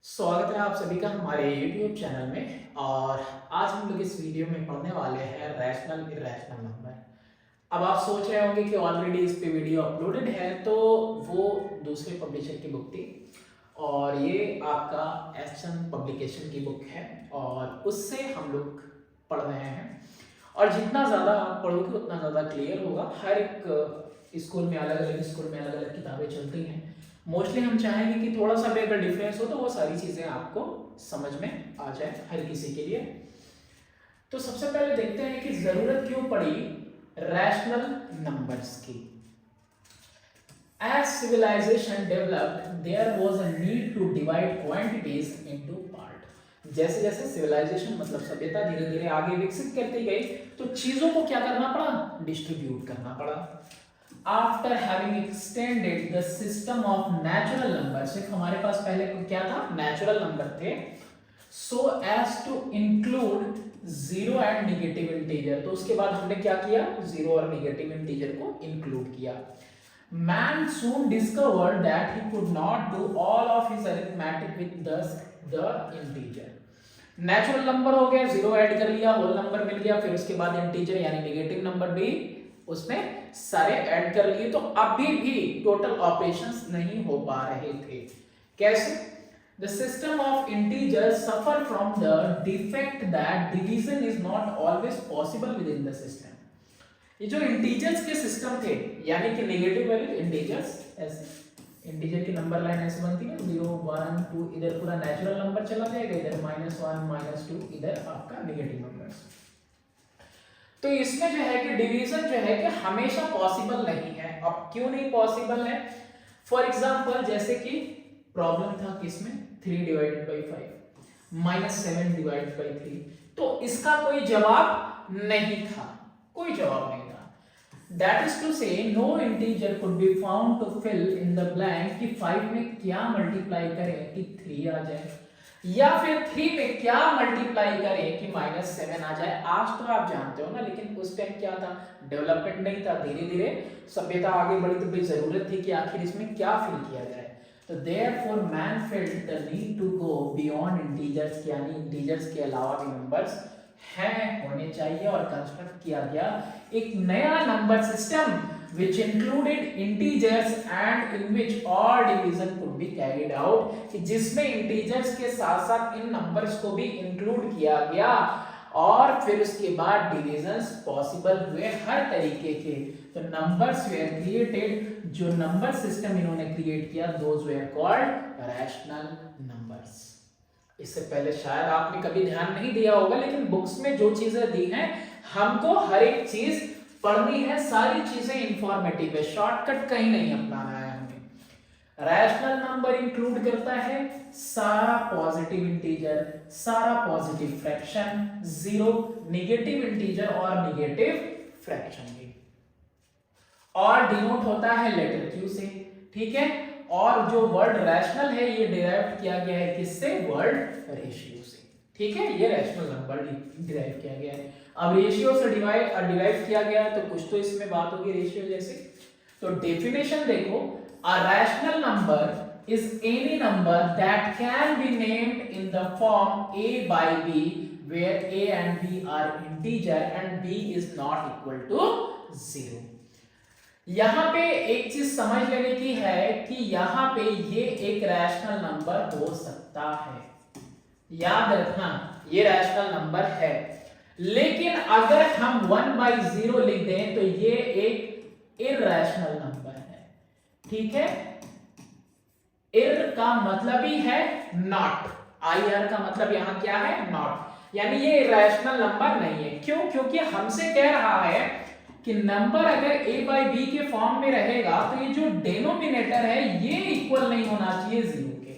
स्वागत है आप सभी का हमारे YouTube चैनल में। और आज हम लोग इस वीडियो में पढ़ने वाले हैं रैशनल इरैशनल नंबर। अब आप सोच रहे होंगे कि ऑलरेडी इस पे वीडियो अपलोडेड है, तो वो दूसरे पब्लिशर की बुक थी और ये आपका एसन पब्लिकेशन की बुक है और उससे हम लोग पढ़ रहे हैं। और जितना ज़्यादा आप पढ़ोगे उतना ज़्यादा क्लियर होगा। हर एक स्कूल में अलग अलग किताबें चलती हैं। मोस्टली हम चाहेंगे कि थोड़ा सा भी अगर डिफरेंस हो तो वो सारी चीज़ें आपको समझ में आ जाए हर किसी के लिए। तो सबसे पहले देखते हैं कि ज़रूरत क्यों पड़ी रैशनल नंबर्स की। As civilization developed, there was a need to divide quantities into part. जैसे जैसे सिविलाइजेशन मतलब सभ्यता धीरे धीरे आगे विकसित करती गई, तो चीजों को क्या करना पड़ा, डिस्ट्रीब्यूट करना पड़ा। After having extended the system of natural numbers, सिर्फ हमारे पास पहले क्या था, नेचुरल नंबर थे, so as to include zero and negative integer, तो उसके बाद हमने क्या किया, जीरो और निगेटिव इंटीजर को इंक्लूड किया। Man soon discovered that he could not do all of his arithmetic with the integer. Natural number हो गया, जीरो ऐड कर लिया, होल नंबर मिल गया, फिर उसके बाद इंटीजर यानी नेगेटिव नंबर भी उसने सारे ऐड कर लिए, तो अभी भी टोटल ऑपरेशंस नहीं हो पा रहे थे। कैसे? The system of integers suffer from the defect that division is not always possible within the system. ये जो इंटीजर्स के सिस्टम थे, यानी कि नेगेटिव वैल्यू इंटीजर्स, ऐसे इंटीजर की नंबर लाइन ऐसे बनती है 0 1 2, इधर पूरा नेचुरल नंबर चला जाएगा, इधर -1 -2, इधर आपका नेगेटिव नंबर्स। तो इसमें जो है कि डिवीजन जो है कि हमेशा पॉसिबल नहीं है। अब क्यों नहीं पॉसिबल है? फॉर एग्जांपल जैसे कि प्रॉब्लम था किसमें, 3 डिवाइडेड बाई 5 -7 डिवाइडेड बाई 3, तो इसका कोई जवाब नहीं था, कोई जवाब नहीं था। That is to say no integer could be found to fill in the blank कि 5 में क्या मल्टीप्लाई करें कि 3 आ जाए, या फिर 3 में क्या मल्टीप्लाई करें कि -7 आ जाए। आज तो आप जानते हो ना, लेकिन उस टाइम क्या था, डेवलपमेंट नहीं था, धीरे धीरे सभ्यता आगे बढ़ी, तो भाई जरूरत थी कि आखिर इसमें क्या फिल किया जाए। तो therefore man felt the need to go beyond integers, यानी इंटीजर्स के अलावा भी नंबर्स हैं, होने चाहिए, और कंस्ट्रक्ट किया गया एक नया number system which included integers and in which all division could be carried out, कि जिसमें इंटीजर्स के साथ साथ इन नंबर्स को भी इंक्लूड किया गया और फिर उसके बाद डिविजन्स पॉसिबल हुए हर तरीके के। तो नंबर्स वेयर क्रिएटेड, जो नंबर सिस्टम इन्होंने क्रिएट किया, those where called rational numbers. इससे पहले शायद आपने कभी ध्यान नहीं दिया होगा, लेकिन बुक्स में जो चीजें दी हैं, हमको हर एक चीज पढ़नी है, सारी चीजें इंफॉर्मेटिव है, शॉर्टकट कहीं नहीं अपनाना है हमें। रैशनल नंबर इंक्लूड करता है सारा पॉजिटिव इंटीजर, सारा positive fraction, zero, negative integer और निगेटिव फ्रैक्शन भी, और डिनोट होता है लेटर क्यू से, ठीक है। और जो वर्ड रैशनल है ये डिराइव किया गया है किससे, वर्ड रेशियो से, ठीक है। ये रैशनल नंबर डिराइव किया गया है। अब रेशियो से डिराइव किया गया है, तो कुछ तो इसमें बात होगी रेशियो जैसे। तो डेफिनेशन देखो, a rational number is any number that can be named in the form a by b, where a and b are integer and b is not equal to 0। यहां पे एक चीज समझ लेने की है कि यहां पे ये एक रैशनल नंबर हो सकता है, याद रखना ये रैशनल नंबर है, लेकिन अगर हम 1/0 लिख दें तो ये एक इरैशनल नंबर है, ठीक है। इर का मतलब ही है नॉट, IR का मतलब यहां क्या है, नॉट, यानी ये इरैशनल नंबर नहीं है। क्यों? क्योंकि हमसे कह रहा है कि नंबर अगर a by b के फॉर्म में रहेगा तो ये जो डेनोमिनेटर है ये इक्वल नहीं होना चाहिए 0 के,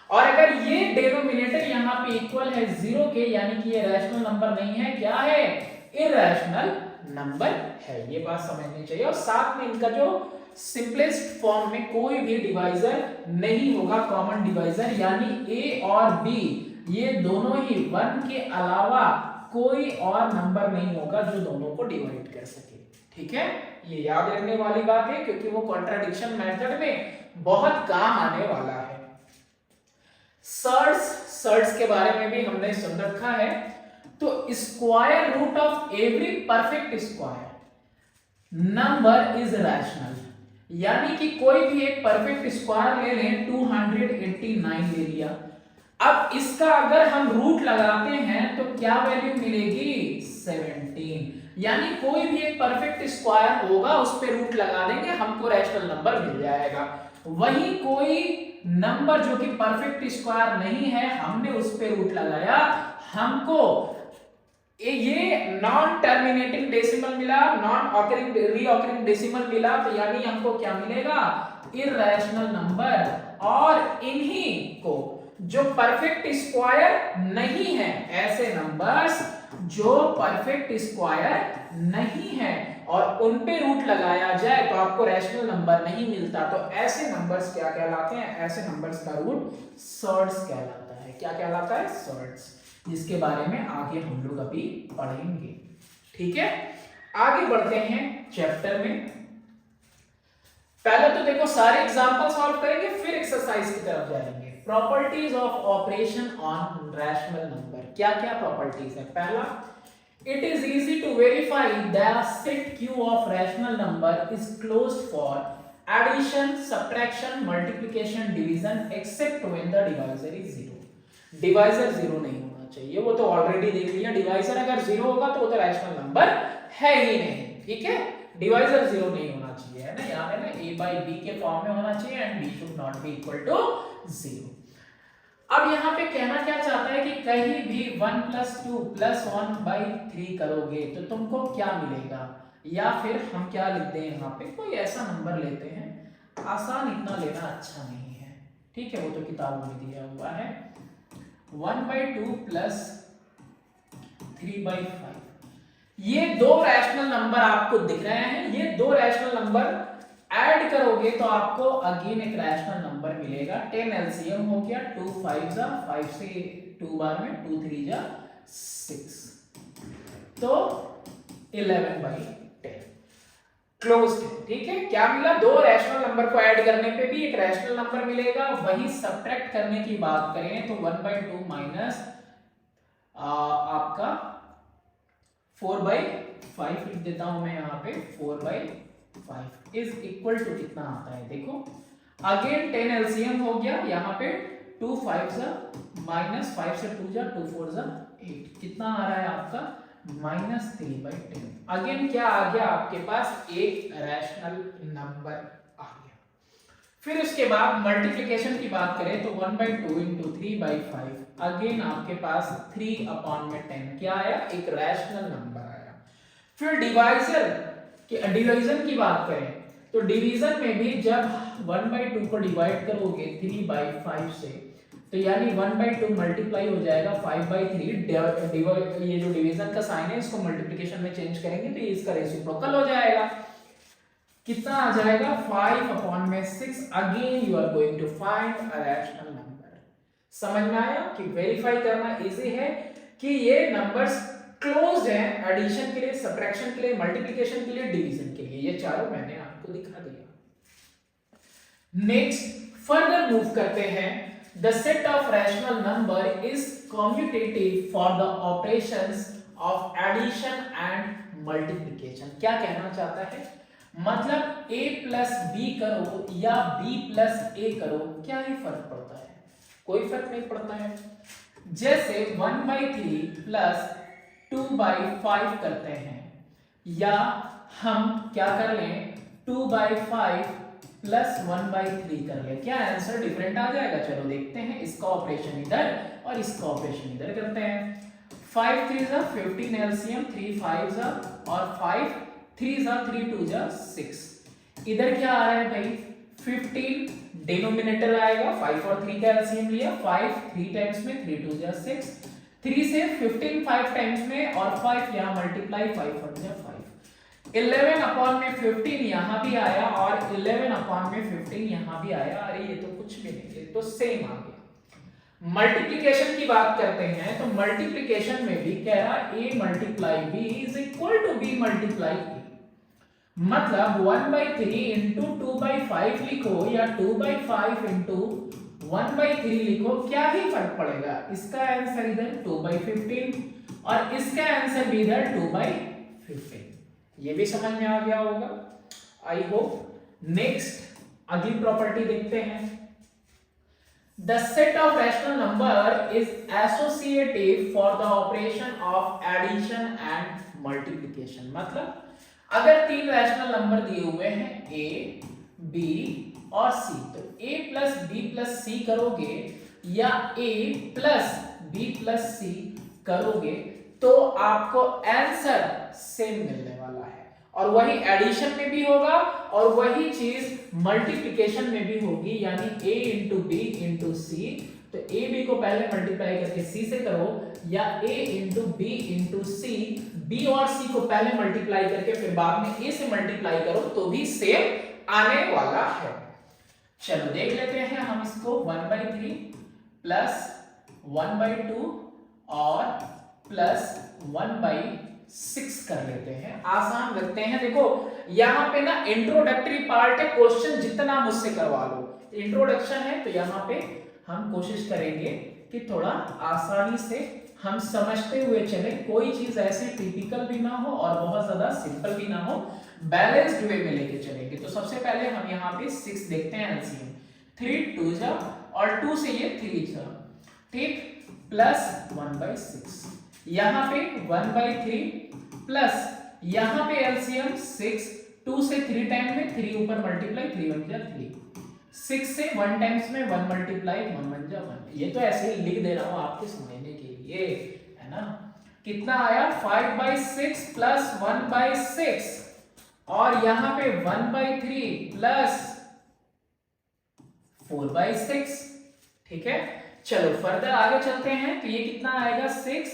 और अगर ये डेनोमिनेटर यहाँ पे इक्वल है 0 के, यानी कि ये रैशनल नंबर नहीं है, क्या है, इरैशनल नंबर है। ये बात समझनी चाहिए। और साथ में इनका जो सिंपलेस्ट फॉर्म में कोई भी डिवाइजर नहीं होगा, कॉमन डिवाइजर, यानी a और b ये दोनों ही 1 के अलावा कोई और नंबर नहीं होगा जो दोनों को डिवाइड कर सके, ठीक है। ये याद रखने वाली बात है, क्योंकि वो कॉन्ट्राडिक्शन मेथड में बहुत काम आने वाला है। सर्ट्स के बारे में भी हमने सुन रखा है। तो square root of every perfect square number is rational, यानी कि कोई भी एक परफेक्ट स्क्वायर ले लें, 289 ले लिया, अब इसका अगर हम रूट लगाते हैं तो क्या वैल्यू मिलेगी 17, यानी कोई भी एक परफेक्ट स्क्वायर होगा उस पे रूट लगा देंगे हमको रैशनल नंबर मिल जाएगा। वही कोई नंबर जो कि परफेक्ट स्क्वायर नहीं है हमने उस पे रूट लगाया, हमको ये नॉन टर्मिनेटिंग डेसिमल मिला, नॉन ऑकरिंग रीऑकरिंग डेसिमल मिला, तो यानी हमको क्या मिलेगा इररेशनल नंबर। और इन्हीं को जो परफेक्ट स्क्वायर नहीं है, ऐसे नंबर्स जो परफेक्ट स्क्वायर नहीं है और उन पे रूट लगाया जाए तो आपको रैशनल नंबर नहीं मिलता, तो ऐसे नंबर्स क्या कहलाते हैं, ऐसे नंबर्स का रूट सर्ट्स कहलाता है। क्या कहलाता है सर्ट्स, जिसके बारे में आगे हम लोग अभी पढ़ेंगे। ठीक है, आगे बढ़ते हैं चैप्टर में। पहले तो देखो सारे एग्जांपल सॉल्व करेंगे, फिर एक्सरसाइज की तरफ जाएंगे। Properties of operation on rational number, क्या क्या प्रॉपर्टीज है। पहला, it is easy to verify the set Q of rational number is closed for addition, subtraction, multiplication, division except when the divisor is zero. Divisor zero नहीं होना चाहिए, वो तो already देख लिया। डिवाइजर अगर जीरो होगा तो वो तो रैशनल नंबर है ही नहीं। ठीक है, डिवाइजर जीरो नहीं होना चाहिए, है ना, यहाँ पे ना a by b के फॉर्म में होना चाहिए and b should not be equal to 0। अब यहाँ पे कहना क्या चाहता है कि कहीं भी 1 + 2 + 1 by 3 करोगे तो तुमको क्या मिलेगा, या फिर हम क्या लिखते हैं यहाँ पे, कोई ऐसा नंबर लेते हैं, आसान इतना लेना अच्छा नहीं है। ठीक है, वो तो किताबों में दिया हुआ है। 1/2 + 3/5, ये दो रैशनल नंबर आपको दिख रहे हैं। ये दो रैशनल नंबर ऐड करोगे तो आपको अगेन एक रैशनल नंबर मिलेगा। 10 एलसीएम हो गया, 2 5 जा 5 से 2 बार में 2 3 जा 6, तो 11/10 क्लोज्ड है। ठीक है, क्या मिला, दो रैशनल नंबर को ऐड करने पे भी एक रैशनल नंबर मिलेगा। वही सब्ट्रैक्ट करने की बात करें तो 1/2 माइनस आपका 4/5 लिख देता हूं मैं यहाँ पे, 4/5 इज इक्वल टू कितना आता है, देखो अगेन 10 एलसीएम हो गया, यहाँ पे 2 5 जा माइनस 5 से 2 जा 2 4 जा 8, कितना आ रहा है आपका -3/10। अगेन क्या आ गया आपके पास, एक रैशनल नंबर आ गया। फिर उसके बाद मल्टीप्लिकेशन की बात करें तो 1/2 × 3/5, अगेन आपके पास 3/10 क्या आया, एक रैशनल नंबर आया। फिर डिवीजन की बात करें तो डिवीजन में भी जब 1/2 को डिवाइड करोगे 3/5 से, तो यानी 1/2 मल्टीप्लाई हो जाएगा 5/3। ये जो डिवीजन का साइन है इसको मल्टीप्लिकेशन में चेंज करेंगे तो ये इसका रेसिप्रोकल हो जाएगा। कितना आ जाएगा 5/6। Again you are going to find a rational number. समझ में आया कि वेरीफाई करना इजी है कि ये नंबर्स क्लोज्ड हैं एडिशन के लिए, सब्ट्रैक्शन के लिए, मल्टीप्लिकेशन के लिए, डिवीजन के लिए। ये चारों मैंने आपको दिखा दिया। नेक्स्ट फर्दर मूव करते हैं। The set of rational number is commutative for the operations of addition and multiplication. क्या कहना चाहता है, मतलब a + b करो या b + a करो, क्या ही फर्क पड़ता है, कोई फर्क नहीं पड़ता है। जैसे 1/3 + 2/5 करते हैं, या हम क्या कर लें 2/5 + 1/3 कर ले, क्या आंसर डिफरेंट आ जाएगा। चलो देखते हैं, इसका ऑपरेशन इधर और इसका ऑपरेशन इधर करते हैं। 5 3 जा 15 एलसीएम, 3 5 जा और 5 3 जा 3 2 जा 6। इधर क्या आ रहा है भाई 15, डिनोमिनेटर आएगा 5 और 3 का एलसीएम लिया, 5 3 टाइम्स में 3 2 जा 6, 3 से 15 5 टाइम्स में और 5 यहाँ मल्टीप्लाई 5 और 5, 11/15 यहाँ भी आया और 11/15 यहाँ भी आया। अरे ये तो कुछ भी नहीं, ये तो सेम आ गया। मल्टीप्लिकेशन की बात करते हैं तो मल्टीप्लिकेशन में भी कह रहा a × b is equal to b × a, मतलब 1/3 × 2/5 लिखो या 2/5 × 1/3 लिखो, क्या ही फर्क पड़ेगा, इसका आंसर इधर 2/15 और इसका आंसर भी इधर 2/15। ये भी समझ में आ गया होगा, आई होप। नेक्स्ट अगली प्रॉपर्टी देखते हैं। The set of rational number is associative for the operation of addition and multiplication। मतलब अगर तीन रैशनल नंबर दिए हुए हैं a, b और c, तो a plus b plus c करोगे या a plus b plus c करोगे तो आपको आंसर सेम मिलने वाला है, और वही एडिशन में भी होगा और वही चीज मल्टीप्लिकेशन में भी होगी, यानी a इंटू बी इंटू सी। तो a b को पहले मल्टीप्लाई करके c से करो, या a into B into C, b और c को पहले मल्टीप्लाई करके फिर बाद में a से मल्टीप्लाई करो तो भी सेम आने वाला है। चलो देख लेते हैं हम इसको, 1/3 प्लस 1/2 और प्लस 1/6 कर लेते हैं, आसान रखते हैं। देखो यहाँ पे ना इंट्रोडक्टरी पार्ट है, क्वेश्चन जितना मुझसे करवा लो, इंट्रोडक्शन है, तो यहाँ पे हम कोशिश करेंगे कि थोड़ा आसानी से हम समझते हुए चले, कोई चीज ऐसी टिपिकल भी ना हो और बहुत ज्यादा सिंपल भी ना हो, बैलेंस्ड वे में लेके चलेंगे। तो सबसे पहले हम यहाँ पे 6 देखते हैं एलसीएम, 3 2 जा और 2 से ये 3 जा, ठीक, प्लस 1/6, यहाँ पे 1/3 प्लस यहाँ पे एलसीएम 6, 2 से 3 टाइम में 3 ऊपर मल्टीप्लाई, 3 1 जा 3, 6 से 1 टाइम्स में 1 मल्टीप्लाई, 1 1 जा 1। ये तो ऐसे ही लिख दे रहा हूं आपके समझने के लिए, है ना। कितना आया, 5/6 प्लस 1/6 और यहाँ पे 1/3 प्लस 4/6, ठीक है। चलो फर्दर आगे चलते हैं, तो ये कितना आएगा 6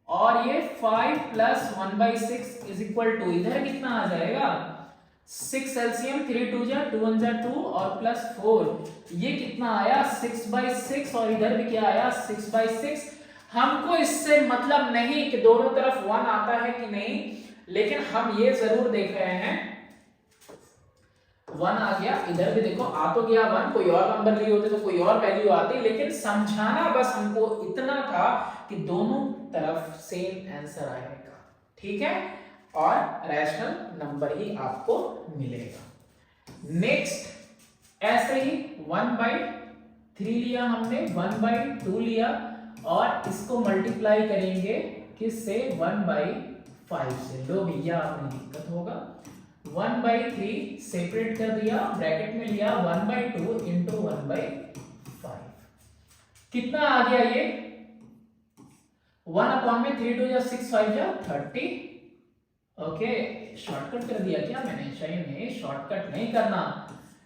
और ये 5 प्लस 1/6 इज इक्वल टू, इधर कितना आ जाएगा 6 एलसीएम, 3 2 जा 2 1 जा 2 और प्लस 4, ये कितना आया 6/6 और इधर भी क्या आया 6/6। हमको इससे मतलब नहीं कि दोनों तरफ 1 आता है कि नहीं, लेकिन हम ये जरूर देख रहे हैं 1 आ गया, इधर भी देखो आ तो गया 1, कोई और नंबर लिए होते तो कोई और वैल्यू आती, लेकिन समझाना बस हमको इतना था कि दोनों तरफ सेम आंसर आएगा, ठीक है, और रैशनल नंबर ही आपको मिलेगा। नेक्स्ट ऐसे ही 1/3 लिया हमने, 1/2 लिया और इसको मल्टीप्लाई करेंगे किससे, 1/5 से। लो भैया आपने दिक्कत होगा, 1/3 सेपरेट कर दिया, ब्रैकेट में लिया 1/2 इंटू 1/5, कितना आ गया ये 1/3 2 जा 6 5 जा 30। ओके, शॉर्टकट कर दिया क्या मैंने, चाहिए शॉर्टकट नहीं करना,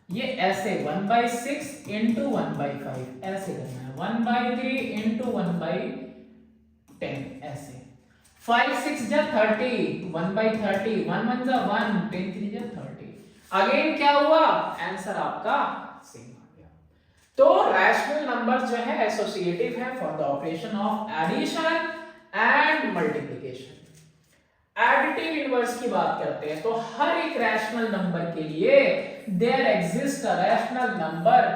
ये ऐसे 1/6 इंटू 1/5 ऐसे करना है, 1/3 इंटू 1/10 ऐसे, 5 6 जा 30, 1/30, 1 1 जा 1, 10 3 जा 30। अगेन क्या हुआ, आंसर आपका सेम आ गया। तो रैशनल नंबर जो है एसोसिएटिव है for the operation of addition and multiplication. Additive inverse की बात करते हैं तो हर एक रैशनल नंबर के लिए there exist a rational number,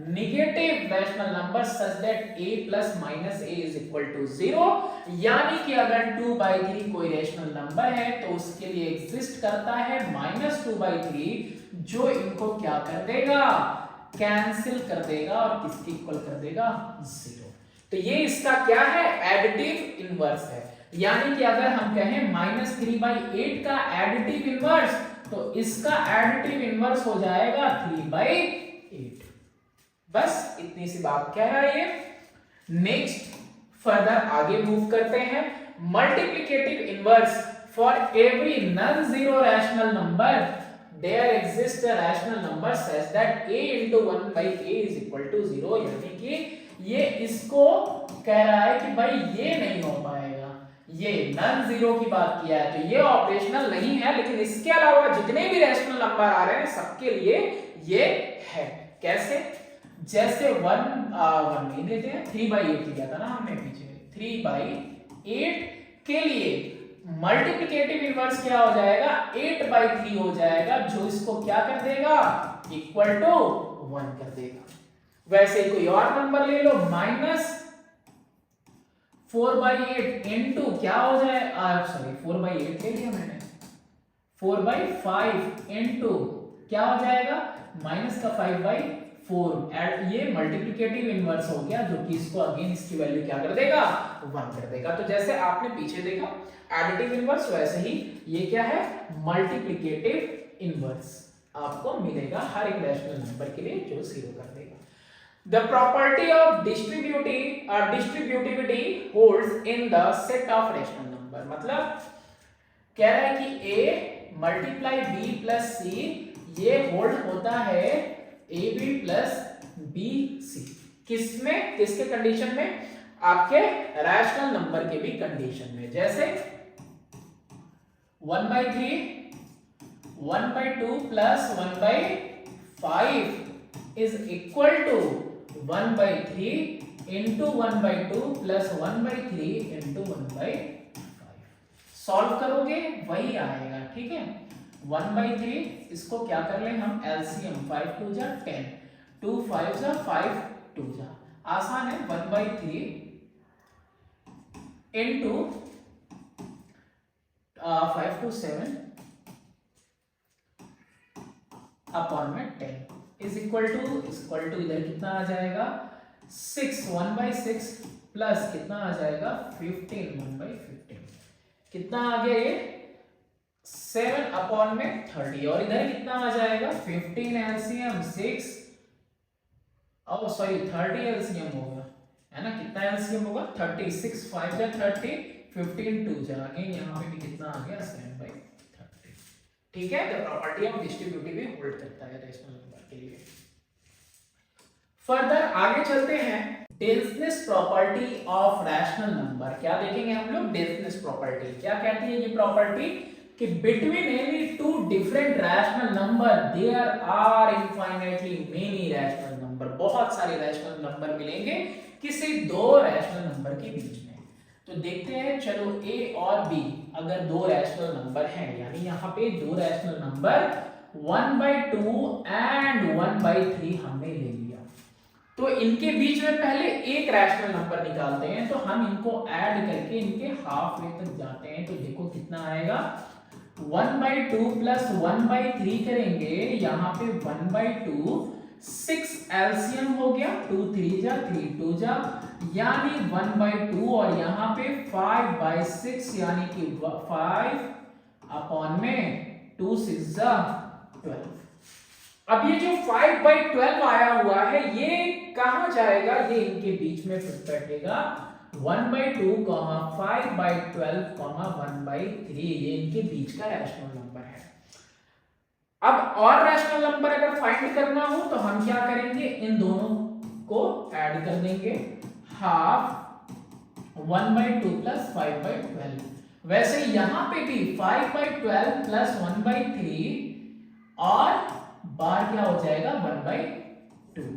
negative rational number such that a plus minus a is equal to 0, यानी कि अगर 2/3 कोई रैशनल नंबर है तो उसके लिए एग्जिस्ट करता है -2/3, जो इनको क्या कर देगा, कैंसिल कर देगा और किसके इक्वल कर देगा, 0। तो ये इसका क्या है, एडिटिव इनवर्स है। यानी कि अगर हम कहें -3/8 का एडिटिव इनवर्स, तो इसका एडिटिव इनवर्स हो जाएगा 3/8। बस इतनी सी बात कह रहा है ये। नेक्स्ट फर्दर आगे मूव करते हैं, multiplicative inverse for every non zero rational number there exist a rational number such that a into 1/a is equal to 0, यानी कि ये इसको कह रहा है कि भाई ये नहीं हो पाएगा, ये नॉन जीरो की बात किया है तो ये ऑपरेशनल नहीं है, लेकिन इसके अलावा जितने भी रैशनल नंबर आ रहे हैं सबके लिए ये है। कैसे, जैसे 1 नहीं देते हैं, 3/8 लिया था ना हमने पीछे, 3/8 के लिए मल्टीप्लिकेटिव इनवर्स क्या हो जाएगा, 8/3 हो जाएगा, जो इसको क्या कर देगा, इक्वल टू 1 कर देगा। वैसे ही कोई और नंबर ले लो, -4/8 इंटू क्या हो जाए, सॉरी 4/8 ले लिया मैंने, 4/5 इंटू क्या हो जाएगा, माइनस का 5/4। एड ये मल्टीप्लिकेटिव इनवर्स हो गया, जो कि इसको अगेन इसकी वैल्यू क्या कर देगा, 1 कर देगा। तो जैसे आपने पीछे देखा एडिटिव इनवर्स, वैसे ही ये क्या है, मल्टीप्लिकेटिव इनवर्स आपको मिलेगा हर एक रैशनल नंबर के लिए जो 0 कर देगा। The property of distributivity holds in the set of rational number। मतलब कह रहा है कि a multiply b plus c ये होल्ड होता है ab प्लस bc। किसमें, किसके कंडीशन में, आपके रैशनल नंबर के भी कंडीशन में। जैसे 1/3 1/2 plus 1/5 is equal to 1/3 into 1/2 plus 1/3 into 1/5। Solve करोगे वही आएगा, ठीक है। 1/3 इसको क्या कर ले हम, एलसीएम 5 2 जा 10, 2 5 जा 5 2 जा, आसान है। 1/3 इंटू 5 2 7 अपॉन में 10 इज इक्वल टू इधर कितना आ जाएगा, 6 1/6 प्लस कितना आ जाएगा 15 1/15। कितना आ गया ये, 7 अपॉन में 30, और इधर कितना आ जाएगा 15 एलसीएम 6, और सॉरी 30 एलसीएम होगा, है ना। कितना एलसीएम होगा 36, 5 जा 30, 15 2 जा, अगेन यहाँ पे भी कितना आ गया 7/30। ठीक है, the property of distributive hold करता है रैशनल नंबर के लिए। फर्दर आगे चलते हैं, डेंसनेस प्रॉपर्टी ऑफ रैशनल नंबर। क्या देखेंगे हम लोग, डेंसनेस प्रॉपर्टी क्या कहती है ये प्रॉपर्टी, कि between any two different rational number there are infinitely many rational number. बहुत सारे रैशनल नंबर मिलेंगे किसी दो रैशनल नंबर के बीच में। तो देखते हैं, चलो a और b अगर दो रैशनल नंबर हैं, यानी यहाँ पे दो रैशनल नंबर 1/2 एंड 1/3 हमने ले लिया, तो इनके बीच में पहले एक रैशनल नंबर निकालते हैं। तो हम इनको ऐड करके इनके हाफ वे तक जाते हैं, तो देखो कितना आएगा, 1/2 प्लस 1/3 करेंगे, यहाँ पे 1/2 6 एलसीएम हो गया, 2 3 जा 3 2 जा, यानी 1/2, और यहाँ पे 5/6 यानी कि 5 अपॉन में 2 6 जा 12। अब ये जो 5/12 आया हुआ है ये कहां जाएगा, ये इनके बीच में फिट बैठेगा, 1/2, 5/12, 1/3, ये इनके बीच का रैशनल नंबर है। अब और रैशनल नंबर अगर फाइंड करना हो तो हम क्या करेंगे, इन दोनों को ऐड कर देंगे, हाफ 1/2 प्लस 5/12। वैसे यहां पे भी 5/12 प्लस 1/3 और बार क्या हो जाएगा 1/2।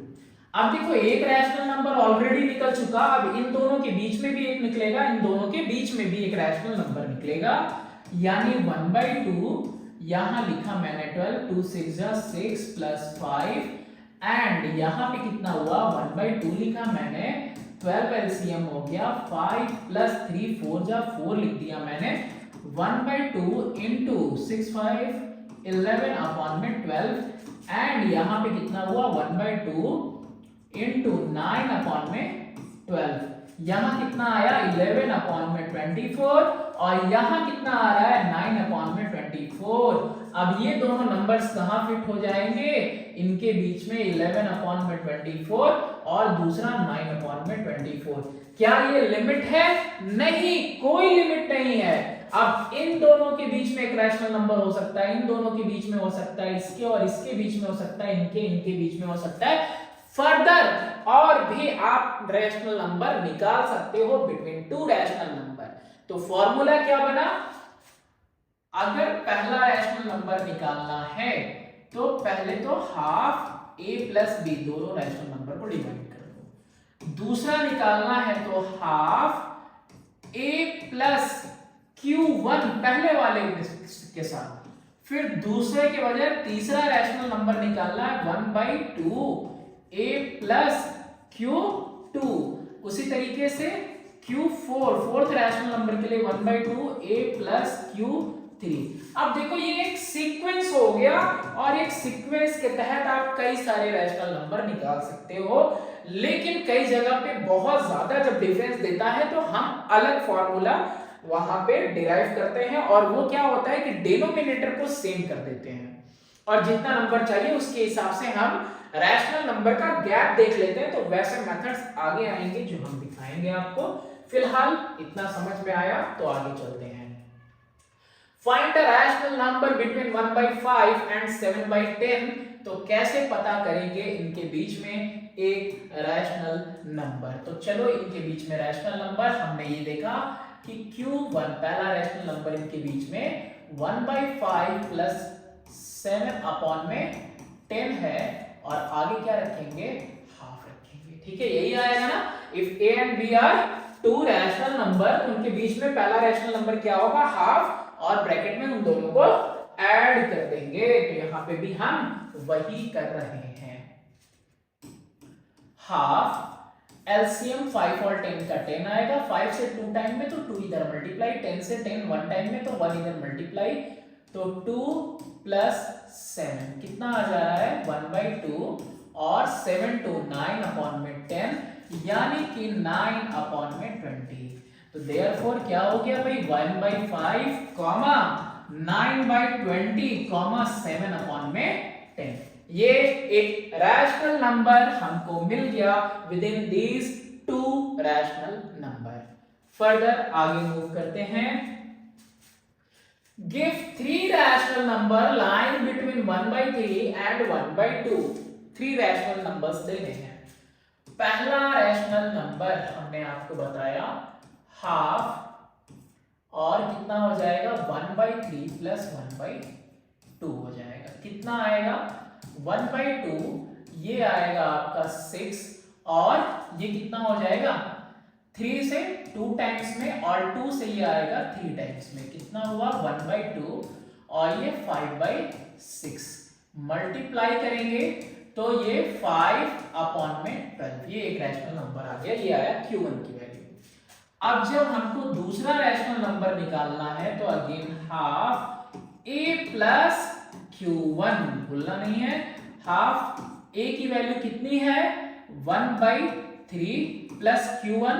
अब देखो एक रैशनल नंबर ऑलरेडी निकल चुका, अब इन दोनों के बीच में भी एक निकलेगा, इन दोनों के बीच में भी एक रैशनल नंबर निकलेगा, यानी 1/2, यहां लिखा मैंने 12, 2 6 जा 6 प्लस 5, एंड यहां पे कितना हुआ 1/2 लिखा मैंने, 12 एलसीएम हो गया, 5 प्लस 3 4 जा 4 लिख दिया मैंने, 1/2 इंटू 6 5 11 अपॉन में 12, एंड यहां पे कितना हुआ 1/2 इंटू 9 अपॉन में 12, यहां कितना आया 11 अपॉन में 24, और यहां कितना आ रहा है 9 अपॉन में 24। अब ये दोनों नंबर्स कहां फिट हो जाएंगे, इनके बीच में 11 अपॉन में 24 और दूसरा 9 अपॉन में 24। क्या ये लिमिट है, नहीं, कोई लिमिट नहीं है। अब इन दोनों के बीच में एक रैशनल नंबर हो सकता है, इन दोनों के बीच में हो सकता है, इसके और इसके बीच में हो सकता है, इनके बीच में हो सकता है। फर्दर और भी आप रैशनल नंबर निकाल सकते हो बिटवीन टू रैशनल नंबर। तो फॉर्मूला क्या बना, अगर पहला रैशनल नंबर निकालना है तो पहले तो हाफ a प्लस b, दोनों रैशनल नंबर को डिवाइड कर दो। दूसरा निकालना है तो हाफ a प्लस q1 पहले वाले के साथ, फिर दूसरे के बजाय तीसरा रैशनल नंबर निकालना है 1/2 a प्लस Q2। उसी तरीके से Q4 फोर्थ रैशनल नंबर के लिए 1/2 a प्लस Q3। अब देखो ये एक सीक्वेंस हो गया और एक सीक्वेंस के तहत आप कई सारे रैशनल नंबर निकाल सकते हो, लेकिन कई जगह पे बहुत ज्यादा जब डिफरेंस देता है तो हम अलग फॉर्मूला वहां पे डिराइव करते हैं और वो क्या होता है कि डिनोमिनेटर को सेम कर देते हैं और जितना नंबर चाहिए उसके हिसाब से हम रैशनल नंबर का गैप देख लेते हैं। तो वैसे मेथड्स आगे आएंगे जो हम दिखाएंगे आपको। फिलहाल इतना समझ में आया तो आगे चलते हैं। Find the rational number between 1/5 and 7/10। तो कैसे पता करेंगे इनके बीच में एक रैशनल नंबर। तो चलो इनके बीच में रैशनल नंबर हमने ये देखा कि Q1 पहला रैशनल नंबर इनके बीच में 1/5 प्लस 7/10 है और आगे क्या रखेंगे, हाफ रखेंगे। ठीक है, यही आएगा ना। If a and b are two rational number तो उनके बीच में पहला रैशनल नंबर क्या होगा, हाफ, और ब्रैकेट में उन दोनों को ऐड कर देंगे। तो यहां पे भी हम वही कर रहे हैं। हाफ एलसीएम 5 और 10 का 10 आएगा। 5 से 2 टाइम में तो 2 इधर मल्टीप्लाई, 10 से 10 1 टाइम में तो 1 इधर मल्टीप्लाई, तो 2 प्लस 7 कितना आ जा रहा है 1/2 और 7 to 9/10 यानी कि 9/20। तो देयरफॉर क्या हो गया भाई 1/5 कॉमा 9/20 कॉमा 7/10। ये एक रैशनल नंबर हमको मिल गया with in these two rational number. Further आगे मूव करते हैं। Give 3 rational number lying between 1/3 and 1/2। 3 rational numbers देने हैं। पहला रैशनल नंबर हमने आपको बताया हाफ और कितना हो जाएगा 1/3 प्लस 1/2 हो जाएगा। कितना आएगा 1/2, ये आएगा आपका 6 और ये कितना हो जाएगा 3 से 2 टाइम्स में और 2 से ये आएगा 3 टाइम्स में। कितना हुआ 1/2 और ये 5/6 मल्टीप्लाई करेंगे तो ये 5/12। ये एक रैशनल नंबर आ गया, ये आया Q1 की वैल्यू। अब जब हमको दूसरा रैशनल नंबर निकालना है तो again half a plus Q1, भूलना नहीं है। हाफ a की वैल्यू कितनी है 1/3 प्लस Q1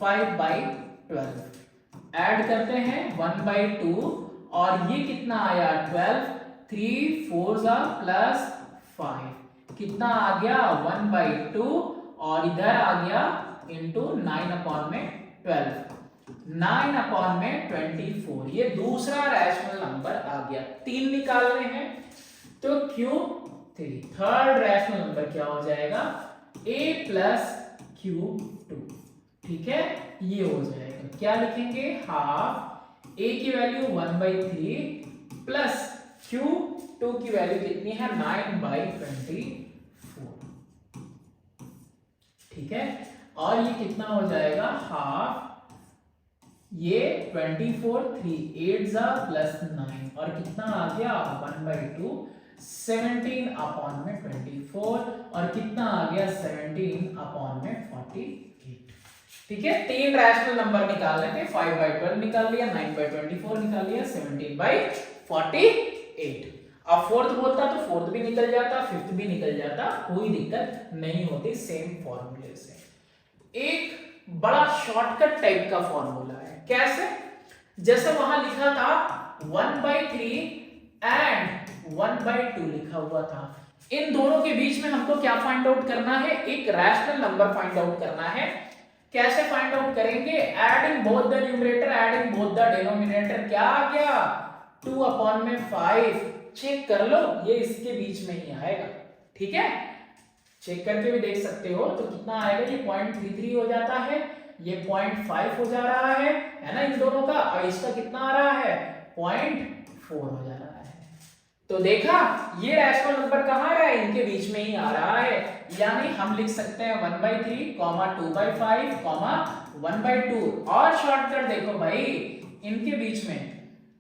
5/12। ऐड करते हैं 1/2 और ये कितना आया 12, 3 4 प्लस 5 कितना आ गया 1/2 और इधर आ गया इंटू 9/12, 9/24। ये दूसरा रैशनल नंबर आ गया। 3 निकालने हैं तो Q3। थर्ड रैशनल नंबर क्या हो जाएगा a प्लस Q2। ठीक है, ये हो जाएगा। क्या लिखेंगे हाफ a की वैल्यू 1/3 प्लस Q2 की वैल्यू कितनी है 9/24। ठीक है, और ये कितना हो जाएगा हाफ ये 24, 3 8 प्लस 9 और कितना आ गया 1/2 17/24 और कितना आ गया 17/48। ठीक है, 3 रैशनल नंबर निकालने थे। 5/12 निकाल लिया, 9/24 निकाल लिया, 17/48। अब फोर्थ बोलता तो फोर्थ भी निकल जाता, फिफ्थ भी निकल जाता, कोई दिक्कत नहीं होती। सेम फॉर्मूले से एक बड़ा शॉर्टकट टाइप का फॉर्मूला है। कैसे, जैसे वहां लिखा था 1/3 एंड 1/2 लिखा हुआ था। इन दोनों के बीच में हमको क्या फाइंड आउट करना है, एक रैशनल नंबर फाइंड आउट करना है। कैसे फाइंड आउट करेंगे, adding both the numerator adding both the denominator. क्या आ गया 2/5। चेक कर लो, ये इसके बीच में ही आएगा। ठीक है, चेक करके भी देख सकते हो। तो कितना आएगा, ये 0.33 हो जाता है, ये 0.5 हो जा रहा है ना इन दोनों का, और इसका कितना आ रहा है 0.4 हो जा रहा है। तो देखा, ये रैशनल नंबर कहाँ आ रहा है, इनके बीच में ही आ रहा है। यानी हम लिख सकते हैं 1/3, 2/5, 1/2। और शॉर्टकट देखो भाई, इनके बीच में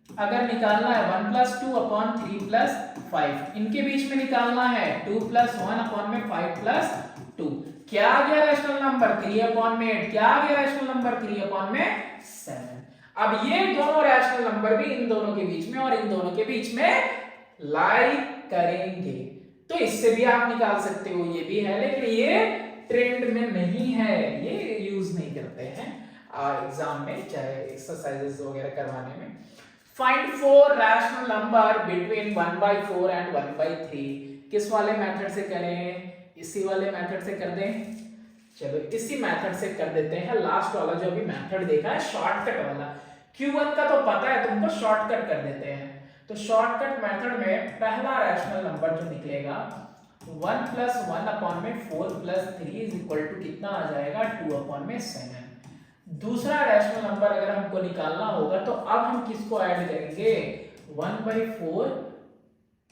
अगर निकालना है 1 + 2/3 + 5, इनके बीच में निकालना है 2 + 1/5 + 2। क्या आ गया रैशनल नंबर 3/8, क्या आ गया रैशनल नंबर 3/7। अब ये दोनों रैशनल नंबर भी इन दोनों के बीच में और इन दोनों के बीच में लाई करेंगे। तो इससे भी आप निकाल सकते हो, ये भी है, लेकिन ये ट्रेंड में नहीं है, ये यूज नहीं करते हैं एग्जाम में, चाहे एक्सरसाइजेस वगैरह करवाने में। Find 4 rational number between 1/4 and 1/3। किस वाले मेथड से करें? इसी वाले मेथड से कर दें। चलो इसी मेथड से कर देते हैं। लास्ट वाला जो अभी मेथड देखा है शॉर्टकट वाला, Q1 का तो पता है तुमको, शॉर्टकट कर देते हैं। तो शॉर्टकट मेथड में पहला रैशनल नंबर जो निकलेगा 1 + 1/4 + 3 = कितना आ जाएगा 2/7। दूसरा रैशनल नंबर अगर हमको निकालना होगा तो अब हम किसको ऐड करेंगे? 1/4,